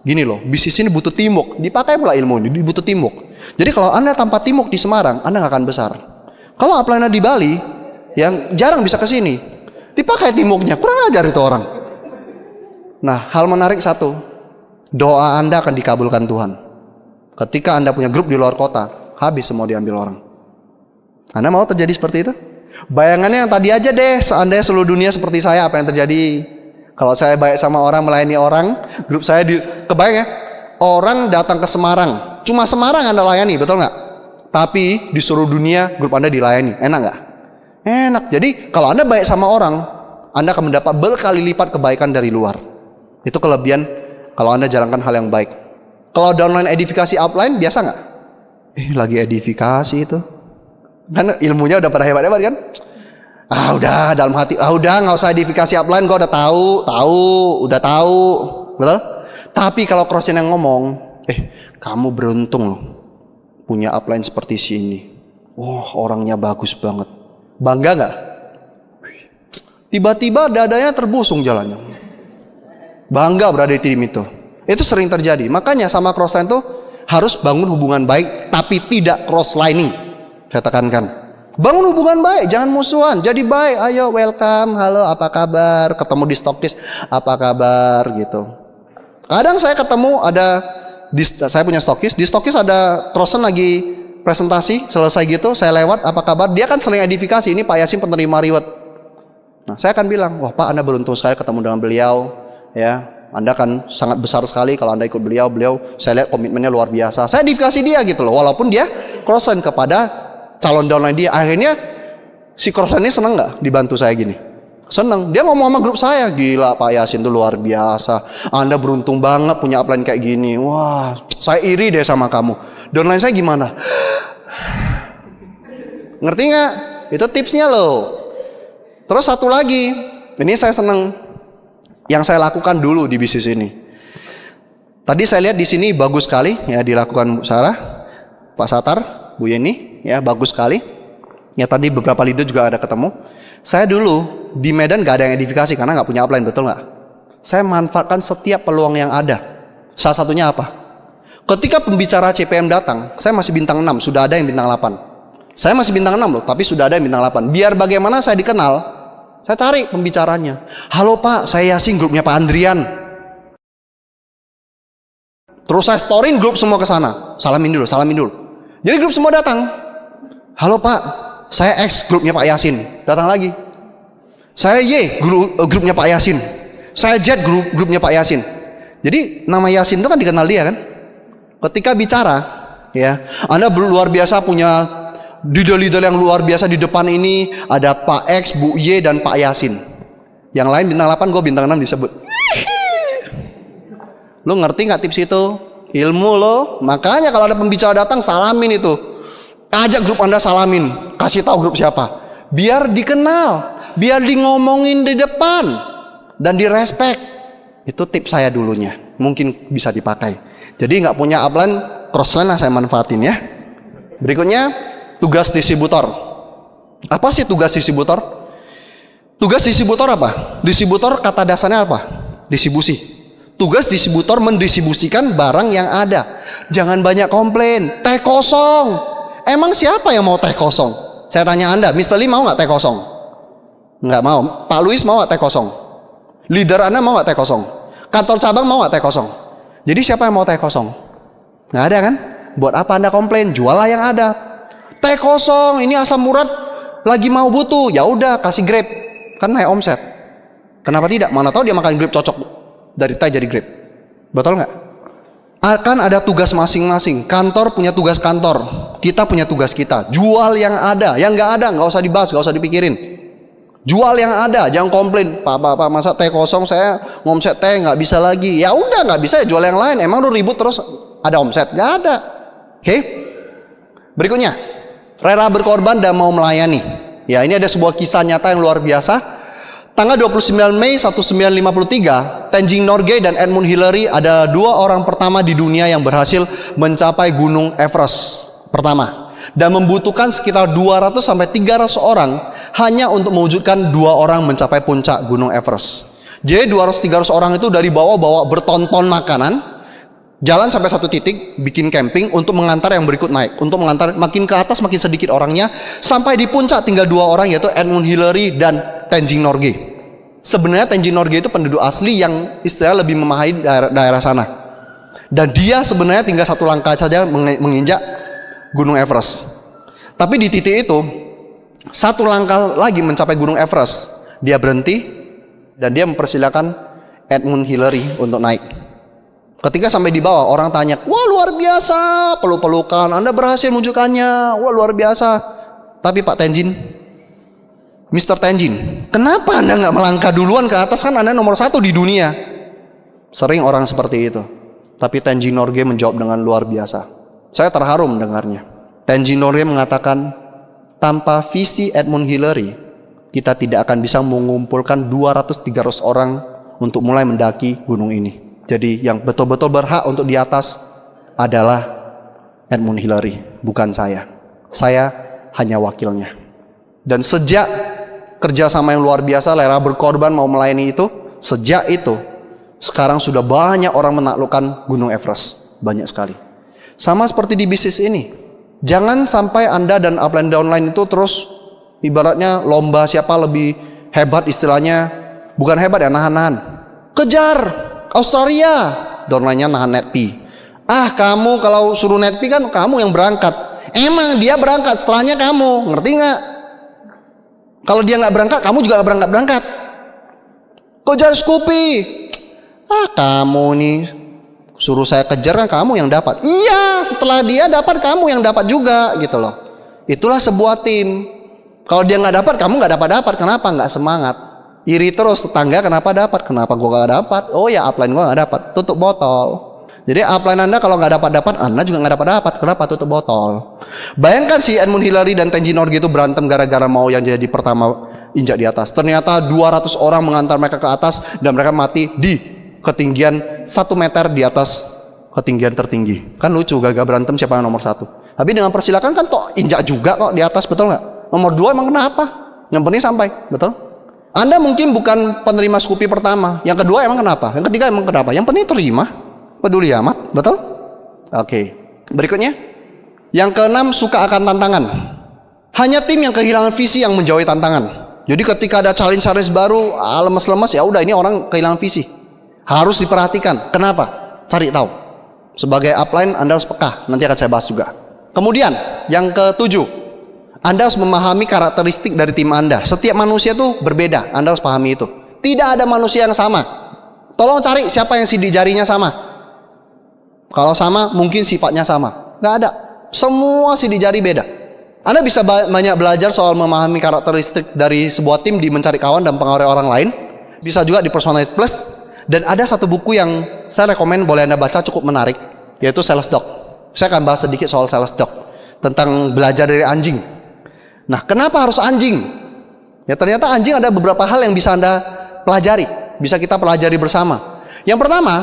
Gini loh, bisnis ini butuh teamwork. Dipakai pula ilmu ini, butuh teamwork. Jadi kalau Anda tanpa teamwork di Semarang, Anda nggak akan besar. Kalau upline di Bali, yang jarang bisa ke sini, dipakai teamworknya, kurang ajar itu orang. Nah, hal menarik satu, doa Anda akan dikabulkan Tuhan. Ketika Anda punya grup di luar kota, habis semua diambil orang. Anda mau terjadi seperti itu? Bayangannya yang tadi aja deh, seandainya seluruh dunia seperti saya, apa yang terjadi? Kalau saya baik sama orang, melayani orang, grup saya kebayang ya, orang datang ke Semarang, cuma Semarang Anda layani, betul nggak? Tapi di seluruh dunia grup Anda dilayani, enak nggak? Enak. Jadi kalau Anda baik sama orang, Anda akan mendapat berkali lipat kebaikan dari luar. Itu kelebihan kalau Anda jalankan hal yang baik. Kalau downline edifikasi upline biasa nggak? Lagi edifikasi itu, kan ilmunya udah pada hebat-hebat kan? Udah dalam hati, udah nggak usah edifikasi upline, gua udah udah tahu, betul? Tapi kalau crossing yang ngomong, kamu beruntung loh, punya upline seperti sini. Orangnya bagus banget, bangga nggak? Tiba-tiba dadanya terbusung jalannya, bangga berada di tim itu. Itu sering terjadi. Makanya sama crossline tuh harus bangun hubungan baik, tapi tidak crosslining. Saya tekankan, bangun hubungan baik, jangan musuhan. Jadi baik, ayo welcome, halo apa kabar, ketemu di stokis, apa kabar gitu. Kadang saya ketemu saya punya stokis, di stokis ada crossline lagi presentasi, selesai gitu, saya lewat, apa kabar, dia kan sering edifikasi, ini Pak Yasin penerima reward. Nah, saya akan bilang, wah Pak, Anda beruntung sekali ketemu dengan beliau, ya. Anda kan sangat besar sekali kalau Anda ikut beliau, saya lihat komitmennya luar biasa. Saya edifikasi dia gitu loh, walaupun dia crossline kepada calon downline dia. Akhirnya si crossline ini seneng nggak dibantu saya gini? Seneng. Dia ngomong sama grup saya, gila Pak Yasin tuh luar biasa. Anda beruntung banget punya upline kayak gini. Wah, saya iri deh sama kamu. Downline saya gimana? Ngerti nggak? Itu tipsnya loh. Terus satu lagi, ini saya seneng. Yang saya lakukan dulu di bisnis ini. Tadi saya lihat di sini bagus sekali ya dilakukan Bu Sarah, Pak Satar, Bu Yeni, ya bagus sekali. Ya tadi beberapa leader juga ada ketemu. Saya dulu di Medan gak ada yang edifikasi karena nggak punya upline, betul nggak? Saya manfaatkan setiap peluang yang ada. Salah satunya apa? Ketika pembicara CPM datang, saya masih bintang 6, sudah ada yang bintang 8. Saya masih bintang 6 loh, tapi sudah ada yang bintang 8. Biar bagaimana saya dikenal, saya tarik pembicaranya. Halo Pak, saya Yasin, grupnya Pak Andrian. Terus saya storyin grup semua ke sana. Salamin dulu. Jadi grup semua datang. Halo Pak, saya X, grupnya Pak Yasin. Datang lagi. Saya Y, grupnya Pak Yasin. Saya Z, grupnya Pak Yasin. Jadi nama Yasin itu kan dikenal dia kan. Ketika bicara, ya, Anda luar biasa punya leader yang luar biasa di depan ini, ada Pak X, Bu Y, dan Pak Yasin. Yang lain bintang 8, gue bintang 6 disebut. Lu ngerti nggak tips itu? Ilmu lo. Makanya kalau ada pembicara datang, salamin itu. Ajak grup Anda salamin. Kasih tahu grup siapa. Biar dikenal. Biar di ngomongin di depan. Dan direspek. Itu tips saya dulunya. Mungkin bisa dipakai. Jadi nggak punya upline, crossline lah saya manfaatin ya. Berikutnya, tugas distributor. Apa sih tugas distributor? Tugas distributor apa? Distributor kata dasarnya apa? Distribusi. Tugas distributor mendistribusikan barang yang ada. Jangan banyak komplain. Teh kosong. Emang siapa yang mau teh kosong? Saya tanya Anda, Mr. Lee mau nggak teh kosong? Nggak mau. Pak Luis mau nggak T0? Leader Anda mau nggak T0? Kantor cabang mau nggak T0? Jadi siapa yang mau T0? Nggak ada kan? Buat apa Anda komplain? Jualah yang ada. T0 ini asam urat lagi mau butuh. Ya udah kasih Grab. Kan naik omset. Kenapa tidak? Mana tahu dia makan Grab cocok dari T jadi Grab. Betul nggak? Akan ada tugas masing-masing. Kantor punya tugas kantor. Kita punya tugas kita. Jual yang ada. Yang nggak ada nggak usah dibahas, nggak usah dipikirin. Jual yang ada, jangan komplain. Pak, masa T0 saya ngomset T nggak bisa lagi. Ya udah nggak bisa ya jual yang lain. Emang lu ribut terus ada omset? Nggak ada. Oke. Berikutnya, rela berkorban dan mau melayani. Ya ini ada sebuah kisah nyata yang luar biasa. Tanggal 29 Mei 1953, Tenzing Norgay dan Edmund Hillary ada dua orang pertama di dunia yang berhasil mencapai Gunung Everest pertama. Dan membutuhkan sekitar 200 sampai 300 orang hanya untuk mewujudkan dua orang mencapai puncak Gunung Everest. Jadi 200-300 orang itu dari bawah bawa berton-ton makanan, jalan sampai satu titik, bikin camping untuk mengantar yang berikut naik. Untuk mengantar makin ke atas makin sedikit orangnya, sampai di puncak tinggal dua orang yaitu Edmund Hillary dan Tenzing Norgay. Sebenarnya Tenzing Norgay itu penduduk asli yang istilahnya lebih memahami daerah sana. Dan dia sebenarnya tinggal satu langkah saja menginjak Gunung Everest. Tapi di titik itu, satu langkah lagi mencapai Gunung Everest, dia berhenti dan dia mempersilahkan Edmund Hillary untuk naik. Ketika sampai di bawah, orang tanya, wah luar biasa, peluk-pelukan, Anda berhasil menunjukkannya, wah luar biasa. Tapi Pak Tenzing, Mr. Tenzing, kenapa Anda nggak melangkah duluan ke atas, kan Anda nomor 1 di dunia? Sering orang seperti itu. Tapi Tenzing Norgay menjawab dengan luar biasa. Saya terharu mendengarnya. Tenzing Norgay mengatakan, tanpa visi Edmund Hillary, kita tidak akan bisa mengumpulkan 200-300 orang untuk mulai mendaki gunung ini. Jadi yang betul-betul berhak untuk di atas adalah Edmund Hillary, bukan saya. Saya hanya wakilnya. Dan sejak kerjasama yang luar biasa, rela berkorban mau melayani itu, sejak itu, sekarang sudah banyak orang menaklukkan Gunung Everest. Banyak sekali. Sama seperti di bisnis ini. Jangan sampai Anda dan upline downline itu terus ibaratnya lomba siapa lebih hebat istilahnya. Bukan hebat ya, nahan-nahan. Kejar Australia, downline-nya nahan net P. Kamu kalau suruh net P kan kamu yang berangkat. Emang dia berangkat, setelahnya kamu, ngerti nggak? Kalau dia nggak berangkat, kamu juga nggak berangkat. Kejar Scoopy. Kamu nih suruh saya kejar kan kamu yang dapat. Iya, setelah dia dapat kamu yang dapat juga gitu loh. Itulah sebuah tim. Kalau dia nggak dapat, kamu nggak dapat. Kenapa? Nggak semangat. Iri terus, tetangga kenapa dapat? Kenapa gua nggak dapat? Oh ya, upline gua nggak dapat. Tutup botol. Jadi upline Anda kalau nggak dapat, Anda juga nggak dapat. Kenapa? Tutup botol. Bayangkan si Edmund Hillary dan Tenzing Norgay itu berantem gara-gara mau yang jadi pertama injak di atas. Ternyata 200 orang mengantar mereka ke atas dan mereka mati di ketinggian 1 meter di atas ketinggian tertinggi. Kan lucu, gagal berantem siapa yang nomor 1. Tapi dengan persilakan kan toh injak juga kok di atas, betul nggak? Nomor 2 emang kenapa? Yang penting sampai, betul? Anda mungkin bukan penerima Scoopy pertama. Yang kedua emang kenapa? Yang ketiga emang kenapa? Yang penting terima, peduli amat, betul? Oke. Berikutnya, yang keenam, suka akan tantangan. Hanya tim yang kehilangan visi yang menjauhi tantangan. Jadi ketika ada challenge baru, lemes-lemes, ya udah ini orang kehilangan visi. Harus diperhatikan. Kenapa? Cari tahu. Sebagai upline Anda harus peka. Nanti akan saya bahas juga. Kemudian yang ke-7, Anda harus memahami karakteristik dari tim Anda. Setiap manusia itu berbeda. Anda harus pahami itu. Tidak ada manusia yang sama. Tolong cari siapa yang sidik jarinya sama. Kalau sama, mungkin sifatnya sama. Nggak ada. Semua sidik jari beda. Anda bisa banyak belajar soal memahami karakteristik dari sebuah tim di Mencari Kawan dan Pengaruhi Orang Lain. Bisa juga di Personality Plus. Dan ada satu buku yang saya rekomen boleh Anda baca, cukup menarik, yaitu Sales Dog. Saya akan bahas sedikit soal Sales Dog, tentang belajar dari anjing. Nah, kenapa harus anjing? Ya ternyata anjing ada beberapa hal yang bisa Anda pelajari, bisa kita pelajari bersama. Yang pertama,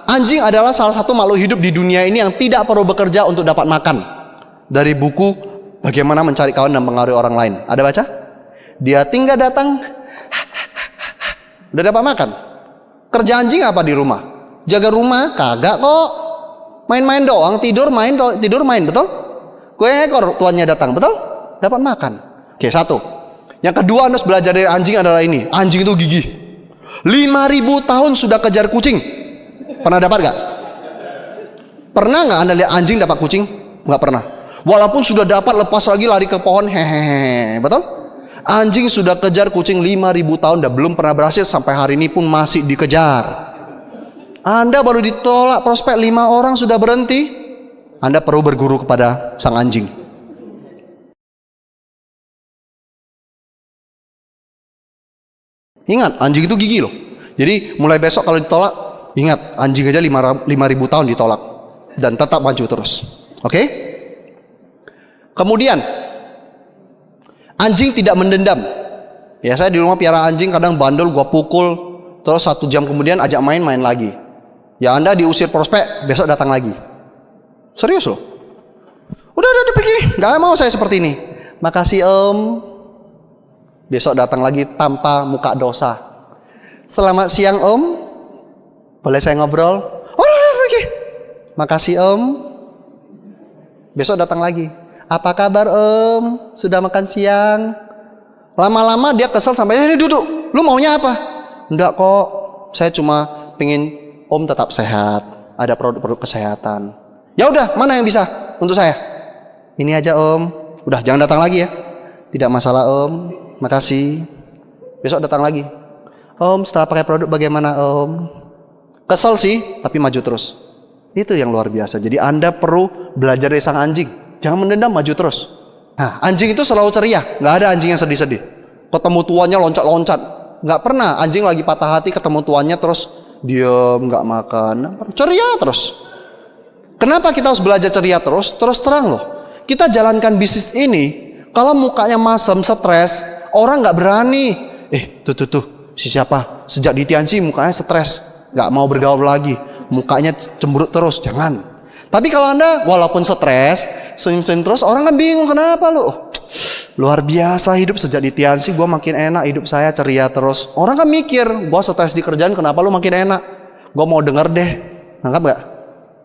anjing adalah salah satu makhluk hidup di dunia ini yang tidak perlu bekerja untuk dapat makan. Dari buku Bagaimana Mencari Kawan dan Pengaruhi Orang Lain. Ada baca? Dia tinggal datang, udah dapat makan. Kerja anjing apa di rumah? Jaga rumah? Kagak kok. Main-main doang, tidur main, betul? Kue ekor tuannya datang, betul? Dapat makan. Oke, 1. Yang kedua Anda harus belajar dari anjing adalah ini. Anjing itu gigih. 5.000 tahun sudah kejar kucing. Pernah dapat gak? Pernah gak Anda lihat anjing dapat kucing? Gak pernah. Walaupun sudah dapat, lepas lagi lari ke pohon, hehehe. Betul? Anjing sudah kejar kucing 5.000 tahun dan belum pernah berhasil, sampai hari ini pun masih dikejar. Anda baru ditolak prospek 5 orang sudah berhenti. Anda perlu berguru kepada sang anjing. Ingat, anjing itu gigi loh. Jadi mulai besok kalau ditolak, ingat, anjing aja 5.000 tahun ditolak dan tetap maju terus. Oke? Kemudian anjing tidak mendendam. Ya, saya di rumah piara anjing, kadang bandel, gua pukul, terus 1 jam kemudian ajak main lagi. Ya Anda diusir prospek, besok datang lagi. Serius loh. Udah pergi, nggak mau saya seperti ini. Makasih Om. Besok datang lagi tanpa muka dosa. Selamat siang Om. Boleh saya ngobrol? Oh, udah pergi. Makasih Om. Besok datang lagi. Apa kabar Om? Sudah makan siang? Lama-lama dia kesel sampai ini duduk. Lu maunya apa? Enggak kok. Saya cuma pengen Om tetap sehat. Ada produk-produk kesehatan. Ya udah, mana yang bisa untuk saya? Ini aja Om. Udah, jangan datang lagi ya. Tidak masalah Om. Makasih. Besok datang lagi. Om, setelah pakai produk bagaimana Om? Kesel sih, tapi maju terus. Itu yang luar biasa. Jadi Anda perlu belajar dari sang anjing. Jangan mendendam, maju terus. Nah, anjing itu selalu ceria. Nggak ada anjing yang sedih-sedih. Ketemu tuannya loncat-loncat. Nggak pernah anjing lagi patah hati ketemu tuannya terus diam, nggak makan. Ceria terus. Kenapa kita harus belajar ceria terus? Terus terang loh. Kita jalankan bisnis ini, kalau mukanya masam, stres, orang nggak berani. Tuh, si siapa? Sejak di Tianxi mukanya stres, nggak mau bergaul lagi, mukanya cemberut terus. Jangan. Tapi kalau Anda walaupun stres, senyum-senyum terus, orang kan bingung kenapa lo? Luar biasa hidup sejak di Tianxi, gue makin enak, hidup saya ceria terus. Orang kan mikir, gue stres di kerjaan, kenapa lo makin enak? Gue mau denger deh, nangkap nggak?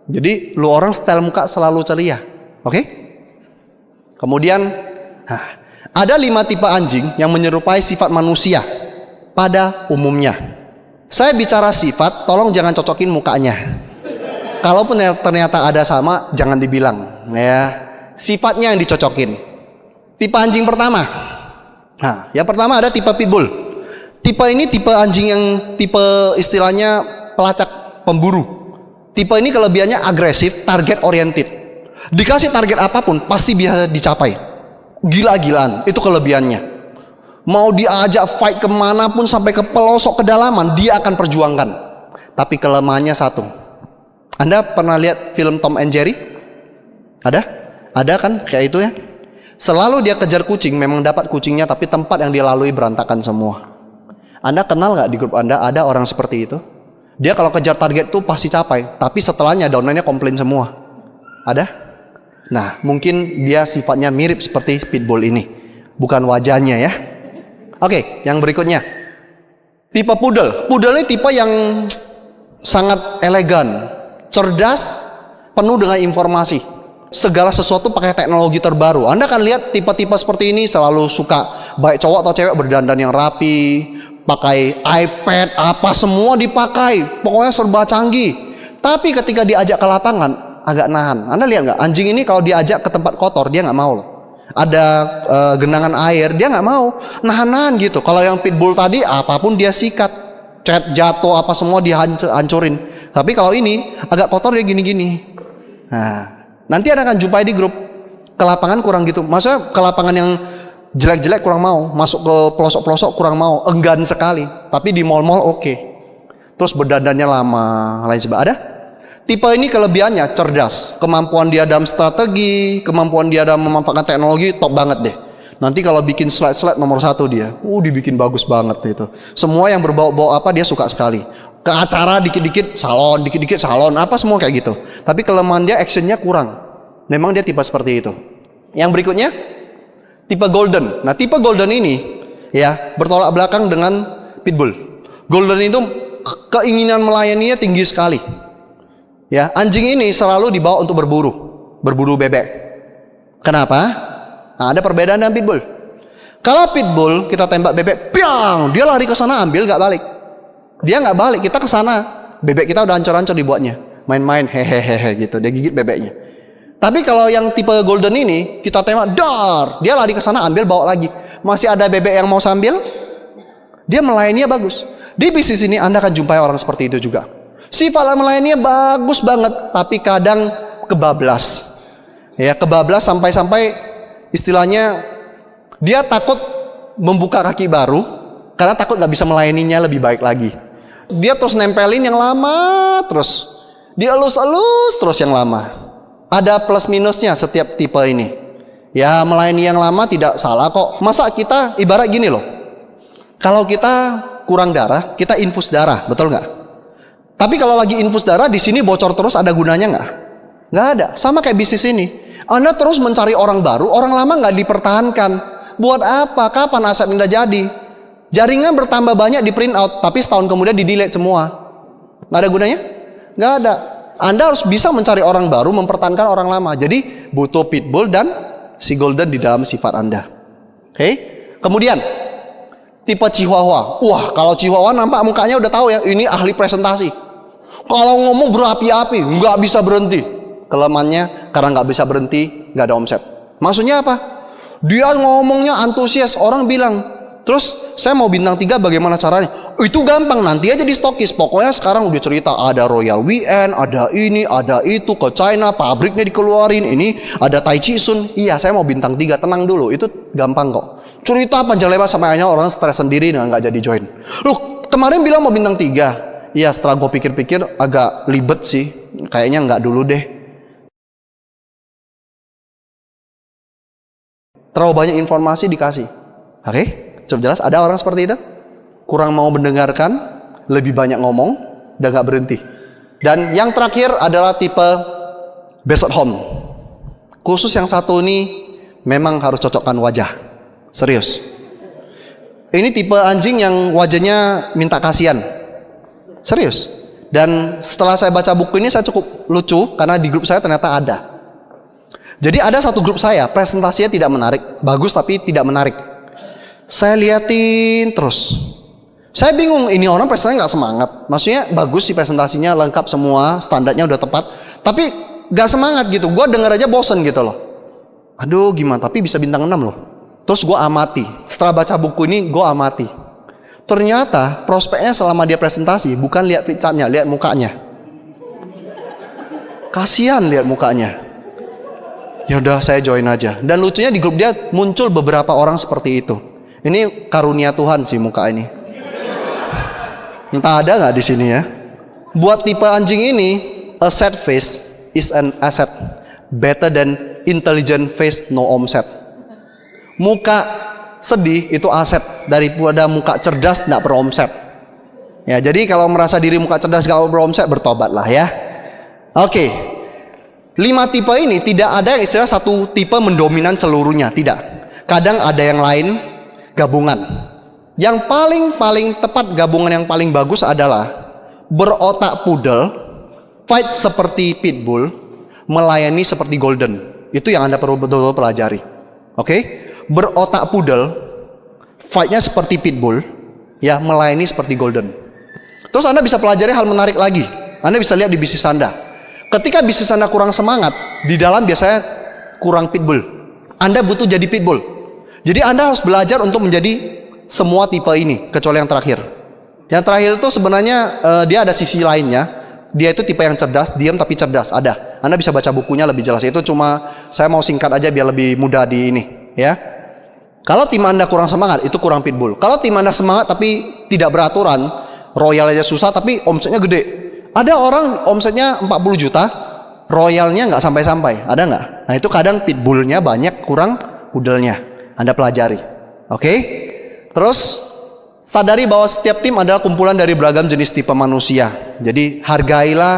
Jadi lu orang style muka selalu ceria, oke? Kemudian, ada 5 tipe anjing yang menyerupai sifat manusia pada umumnya. Saya bicara sifat, tolong jangan cocokin mukanya. Kalaupun ternyata ada sama, jangan dibilang. Ya, sifatnya yang dicocokin. Tipe anjing pertama. Yang pertama ada tipe pitbull. Tipe ini tipe anjing yang tipe istilahnya pelacak, pemburu. Tipe ini kelebihannya agresif, target oriented. Dikasih target apapun pasti bisa dicapai. Gila-gilaan, itu kelebihannya. Mau diajak fight kemanapun sampai ke pelosok kedalaman, dia akan perjuangkan. Tapi kelemahannya satu. Anda pernah lihat film Tom and Jerry? Ada? Ada kan kayak itu ya? Selalu dia kejar kucing, memang dapat kucingnya, tapi tempat yang dia lalui berantakan semua. Anda kenal nggak di grup Anda ada orang seperti itu? Dia kalau kejar target tuh pasti capai, tapi setelahnya downline-nya komplain semua. Ada? Nah, mungkin dia sifatnya mirip seperti pitbull ini, bukan wajahnya ya. Oke, yang berikutnya. Tipe poodle. Poodle ini tipe yang sangat elegan, cerdas, penuh dengan informasi. Segala sesuatu pakai teknologi terbaru. Anda akan lihat tipe-tipe seperti ini selalu suka, baik cowok atau cewek, berdandan yang rapi, pakai iPad, apa semua dipakai, pokoknya serba canggih. Tapi ketika diajak ke lapangan, agak nahan. Anda lihat nggak? Anjing ini kalau diajak ke tempat kotor, dia nggak mau loh. Ada genangan air, dia nggak mau. Nahan-nahan gitu. Kalau yang pitbull tadi, apapun dia sikat, cat jatuh, apa semua dia hancurin. Tapi kalau ini agak kotor, dia gini-gini. Nah, nanti Anda akan jumpai di grup. Ke lapangan kurang gitu. Maksudnya ke lapangan yang jelek-jelek kurang mau, masuk ke pelosok-pelosok kurang mau, enggan sekali. Tapi di mall-mall oke. Terus berdandannya lama, lain sebagainya. Ada? Tipe ini kelebihannya cerdas, kemampuan dia dalam strategi, kemampuan dia dalam memanfaatkan teknologi top banget deh. Nanti kalau bikin slide-slide nomor 1 dia, dibikin bagus banget itu. Semua yang berbau-bau apa dia suka sekali. Ke acara dikit-dikit salon, apa semua kayak gitu. Tapi kelemahan dia actionnya kurang. Memang dia tipe seperti itu. Yang berikutnya tipe golden. Nah, tipe golden ini ya bertolak belakang dengan pitbull. Golden itu keinginan melayaninya tinggi sekali. Ya, anjing ini selalu dibawa untuk berburu bebek. Kenapa? Nah, ada perbedaan dengan pitbull. Kalau pitbull kita tembak bebek, piang, dia lari ke sana ambil nggak balik. Dia nggak balik, kita ke sana. Bebek kita udah ancur-ancur dibuatnya. Main-main hehehe gitu, dia gigit bebeknya. Tapi kalau yang tipe golden ini, kita tembak, dar, dia lari ke sana ambil bawa lagi. Masih ada bebek yang mau sambil, dia melayaninya bagus. Di bisnis ini Anda akan jumpai orang seperti itu juga. Sifat melayaninya bagus banget, tapi kadang kebablas. Ya, kebablas sampai-sampai istilahnya dia takut membuka kaki baru karena takut nggak bisa melayaninya lebih baik lagi. Dia terus nempelin yang lama terus, dia elus-elus terus yang lama. Ada plus minusnya setiap tipe ini. Ya, melayani yang lama tidak salah kok. Masa kita ibarat gini loh. Kalau kita kurang darah, kita infus darah, betul nggak? Tapi kalau lagi infus darah di sini bocor terus, ada gunanya nggak? Nggak ada. Sama kayak bisnis ini. Anda terus mencari orang baru, orang lama nggak dipertahankan. Buat apa? Kapan aset Anda jadi? Jaringan bertambah banyak di print out, tapi setahun kemudian di delete semua. Nggak ada gunanya? Nggak ada. Anda harus bisa mencari orang baru, mempertahankan orang lama. Jadi butuh pitbull dan si golden di dalam sifat Anda. Oke? Kemudian tipe chihuahua. Wah, kalau chihuahua nampak mukanya udah tahu ya, ini ahli presentasi. Kalau ngomong berapi-api, nggak bisa berhenti. Kelemahannya karena nggak bisa berhenti, nggak ada omset. Maksudnya apa? Dia ngomongnya antusias, orang bilang, terus saya mau bintang 3 bagaimana caranya? Itu gampang, nanti aja di stokis. Pokoknya sekarang udah cerita, ada Royal Weekend, ada ini, ada itu, ke China, pabriknya dikeluarin, ini ada Tai Chi Sun. Iya, saya mau bintang 3, tenang dulu, itu gampang kok. Cerita panjang lebar sampai akhirnya orang stres sendiri dan nggak jadi join. Loh, kemarin bilang mau bintang 3. Iya, setelah gue pikir-pikir agak libet sih, kayaknya nggak dulu deh. Terlalu banyak informasi dikasih. Oke, cukup jelas. Ada orang seperti itu, kurang mau mendengarkan, lebih banyak ngomong, dan gak berhenti. Dan yang terakhir adalah tipe Basset Hound. Khusus yang satu ini memang harus cocokkan wajah. Serius. Ini tipe anjing yang wajahnya minta kasihan. Serius. Dan setelah saya baca buku ini saya cukup lucu karena di grup saya ternyata ada. Jadi ada satu grup saya, presentasinya tidak menarik, bagus tapi tidak menarik. Saya liatin terus. Saya bingung, ini orang presentasinya nggak semangat. Maksudnya bagus sih presentasinya, lengkap semua, standarnya udah tepat. Tapi nggak semangat gitu, gue denger aja bosen gitu loh. Aduh gimana, tapi bisa bintang 6 loh. Terus gue amati, setelah baca buku ini gue amati. Ternyata prospeknya selama dia presentasi, bukan lihat picture-nya, lihat mukanya. Kasihan lihat mukanya. Ya udah saya join aja. Dan lucunya di grup dia muncul beberapa orang seperti itu. Ini karunia Tuhan sih muka ini. Entah ada nggak di sini ya. Buat tipe anjing ini, a sad face is an asset, better than intelligent face no omset. Muka sedih itu aset daripada muka cerdas nggak beromset. Ya jadi kalau merasa diri muka cerdas nggak beromset, bertobatlah ya. Oke. 5 tipe ini tidak ada yang istilah satu tipe mendominan seluruhnya, tidak. Kadang ada yang lain gabungan. Yang paling tepat gabungan yang paling bagus adalah berotak poodle, fight seperti pitbull, melayani seperti golden. Itu yang Anda perlu betul-betul pelajari. Oke? Berotak poodle, fight-nya seperti pitbull, ya melayani seperti golden. Terus Anda bisa pelajari hal menarik lagi. Anda bisa lihat di bisnis Anda. Ketika bisnis Anda kurang semangat, di dalam biasanya kurang pitbull. Anda butuh jadi pitbull. Jadi Anda harus belajar untuk menjadi semua tipe ini, kecuali yang terakhir. Yang terakhir itu sebenarnya dia ada sisi lainnya. Dia itu tipe yang cerdas, diam tapi cerdas. Ada. Anda bisa baca bukunya lebih jelas. Itu cuma saya mau singkat aja biar lebih mudah di ini, ya. Kalau tim Anda kurang semangat, itu kurang pitbull. Kalau tim Anda semangat tapi tidak beraturan, royal aja susah tapi omsetnya gede. Ada orang omsetnya 40 juta, royalnya nggak sampai-sampai. Ada nggak? Nah itu kadang pitbullnya banyak, kurang poodle-nya. Anda pelajari. Oke? Terus sadari bahwa setiap tim adalah kumpulan dari beragam jenis tipe manusia. Jadi hargailah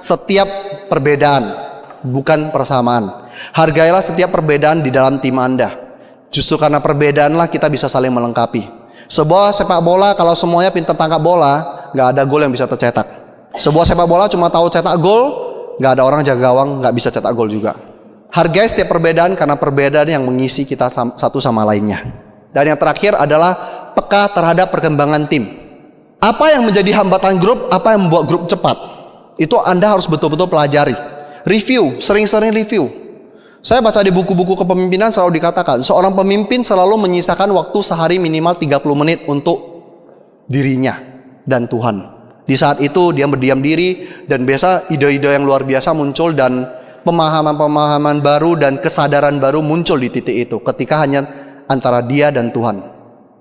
setiap perbedaan, bukan persamaan. Hargailah setiap perbedaan di dalam tim Anda. Justru karena perbedaanlah kita bisa saling melengkapi. Sebuah sepak bola kalau semuanya pintar tangkap bola, nggak ada gol yang bisa tercetak. Sebuah sepak bola cuma tahu cetak gol, nggak ada orang jaga gawang, nggak bisa cetak gol juga. Hargai setiap perbedaan karena perbedaan yang mengisi kita satu sama lainnya. Dan yang terakhir adalah peka terhadap perkembangan tim. Apa yang menjadi hambatan grup, apa yang membuat grup cepat, itu Anda harus betul-betul pelajari. Review, sering-sering review. Saya baca di buku-buku kepemimpinan selalu dikatakan, seorang pemimpin selalu menyisakan waktu sehari minimal 30 menit untuk dirinya dan Tuhan. Di saat itu dia berdiam diri, dan biasa ide-ide yang luar biasa muncul, dan pemahaman-pemahaman baru dan kesadaran baru muncul di titik itu ketika hanya antara dia dan Tuhan.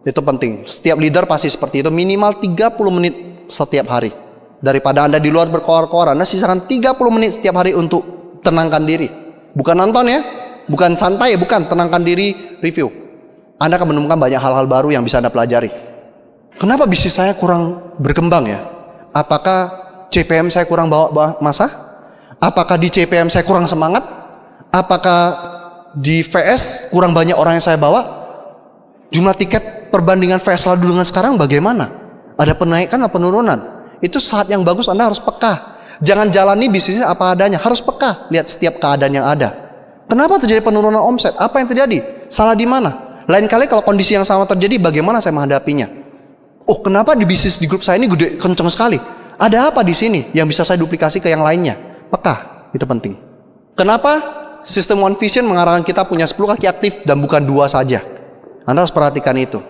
Itu penting. Setiap leader pasti seperti itu, minimal 30 menit setiap hari. Daripada Anda di luar berkoar-koar, Anda sisakan 30 menit setiap hari untuk tenangkan diri. Bukan nonton ya, bukan santai, bukan, tenangkan diri, review. Anda akan menemukan banyak hal-hal baru yang bisa Anda pelajari. Kenapa bisnis saya kurang berkembang ya? Apakah CPM saya kurang bawa masa? Apakah di CPM saya kurang semangat? Apakah di VS kurang banyak orang yang saya bawa? Jumlah tiket perbandingan VS lalu dengan sekarang bagaimana? Ada penaikan atau penurunan? Itu saat yang bagus Anda harus peka. Jangan jalani bisnisnya apa adanya, harus peka, lihat setiap keadaan yang ada. Kenapa terjadi penurunan omset? Apa yang terjadi? Salah di mana? Lain kali kalau kondisi yang sama terjadi, bagaimana saya menghadapinya? Oh, kenapa di bisnis di grup saya ini gede, kenceng sekali? Ada apa di sini yang bisa saya duplikasi ke yang lainnya? Peka, itu penting. Kenapa sistem One Vision mengarahkan kita punya 10 kaki aktif dan bukan 2 saja? Anda harus perhatikan itu.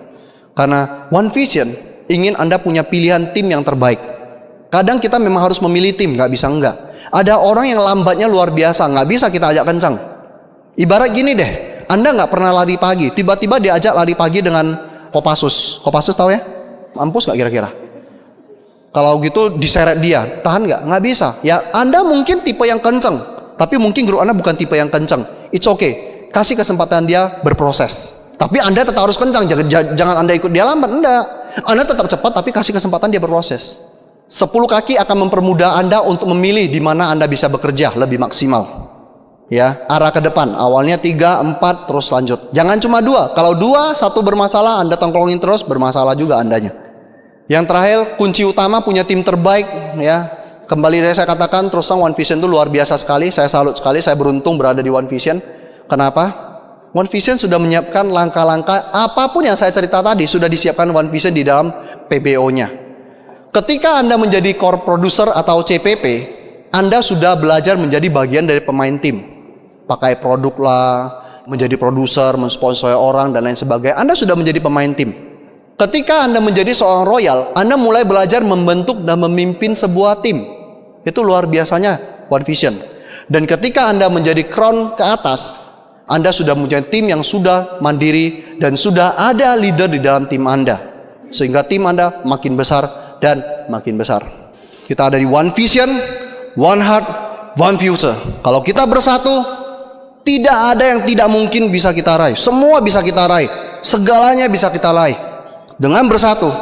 Karena One Vision ingin Anda punya pilihan tim yang terbaik. Kadang kita memang harus memilih tim, nggak bisa enggak. Ada orang yang lambatnya luar biasa, nggak bisa kita ajak kencang. Ibarat gini deh, Anda nggak pernah lari pagi, tiba-tiba diajak lari pagi dengan Kopassus. Kopassus tahu ya? Mampus nggak kira-kira? Kalau gitu diseret dia, tahan nggak? Nggak bisa. Ya Anda mungkin tipe yang kencang, tapi mungkin grup Anda bukan tipe yang kencang. It's okay, kasih kesempatan dia berproses. Tapi Anda tetap harus kencang, jangan Anda ikut dia lambat, enggak. Anda tetap cepat, tapi kasih kesempatan dia berproses. 10 kaki akan mempermudah Anda untuk memilih di mana Anda bisa bekerja lebih maksimal. Ya, arah ke depan. Awalnya 3, 4, terus lanjut. Jangan cuma 2. Kalau 2, 1 bermasalah, Anda tongkrongin terus, bermasalah juga Andanya. Yang terakhir, kunci utama punya tim terbaik. Ya, kembali dari saya katakan, terus terang One Vision itu luar biasa sekali. Saya salut sekali, saya beruntung berada di One Vision. Kenapa? One Vision sudah menyiapkan langkah-langkah apapun yang saya cerita tadi, sudah disiapkan One Vision di dalam PBO-nya. Ketika Anda menjadi core producer atau CPP, Anda sudah belajar menjadi bagian dari pemain tim. Pakai produk lah, menjadi produser, mensponsori orang dan lain sebagainya. Anda sudah menjadi pemain tim. Ketika Anda menjadi seorang royal, Anda mulai belajar membentuk dan memimpin sebuah tim. Itu luar biasanya One Vision. Dan ketika Anda menjadi crown ke atas, Anda sudah mempunyai tim yang sudah mandiri dan sudah ada leader di dalam tim Anda. Sehingga tim Anda makin besar dan makin besar. Kita ada di One Vision, One Heart, One Future. Kalau kita bersatu, tidak ada yang tidak mungkin bisa kita raih. Semua bisa kita raih. Segalanya bisa kita raih. Dengan bersatu,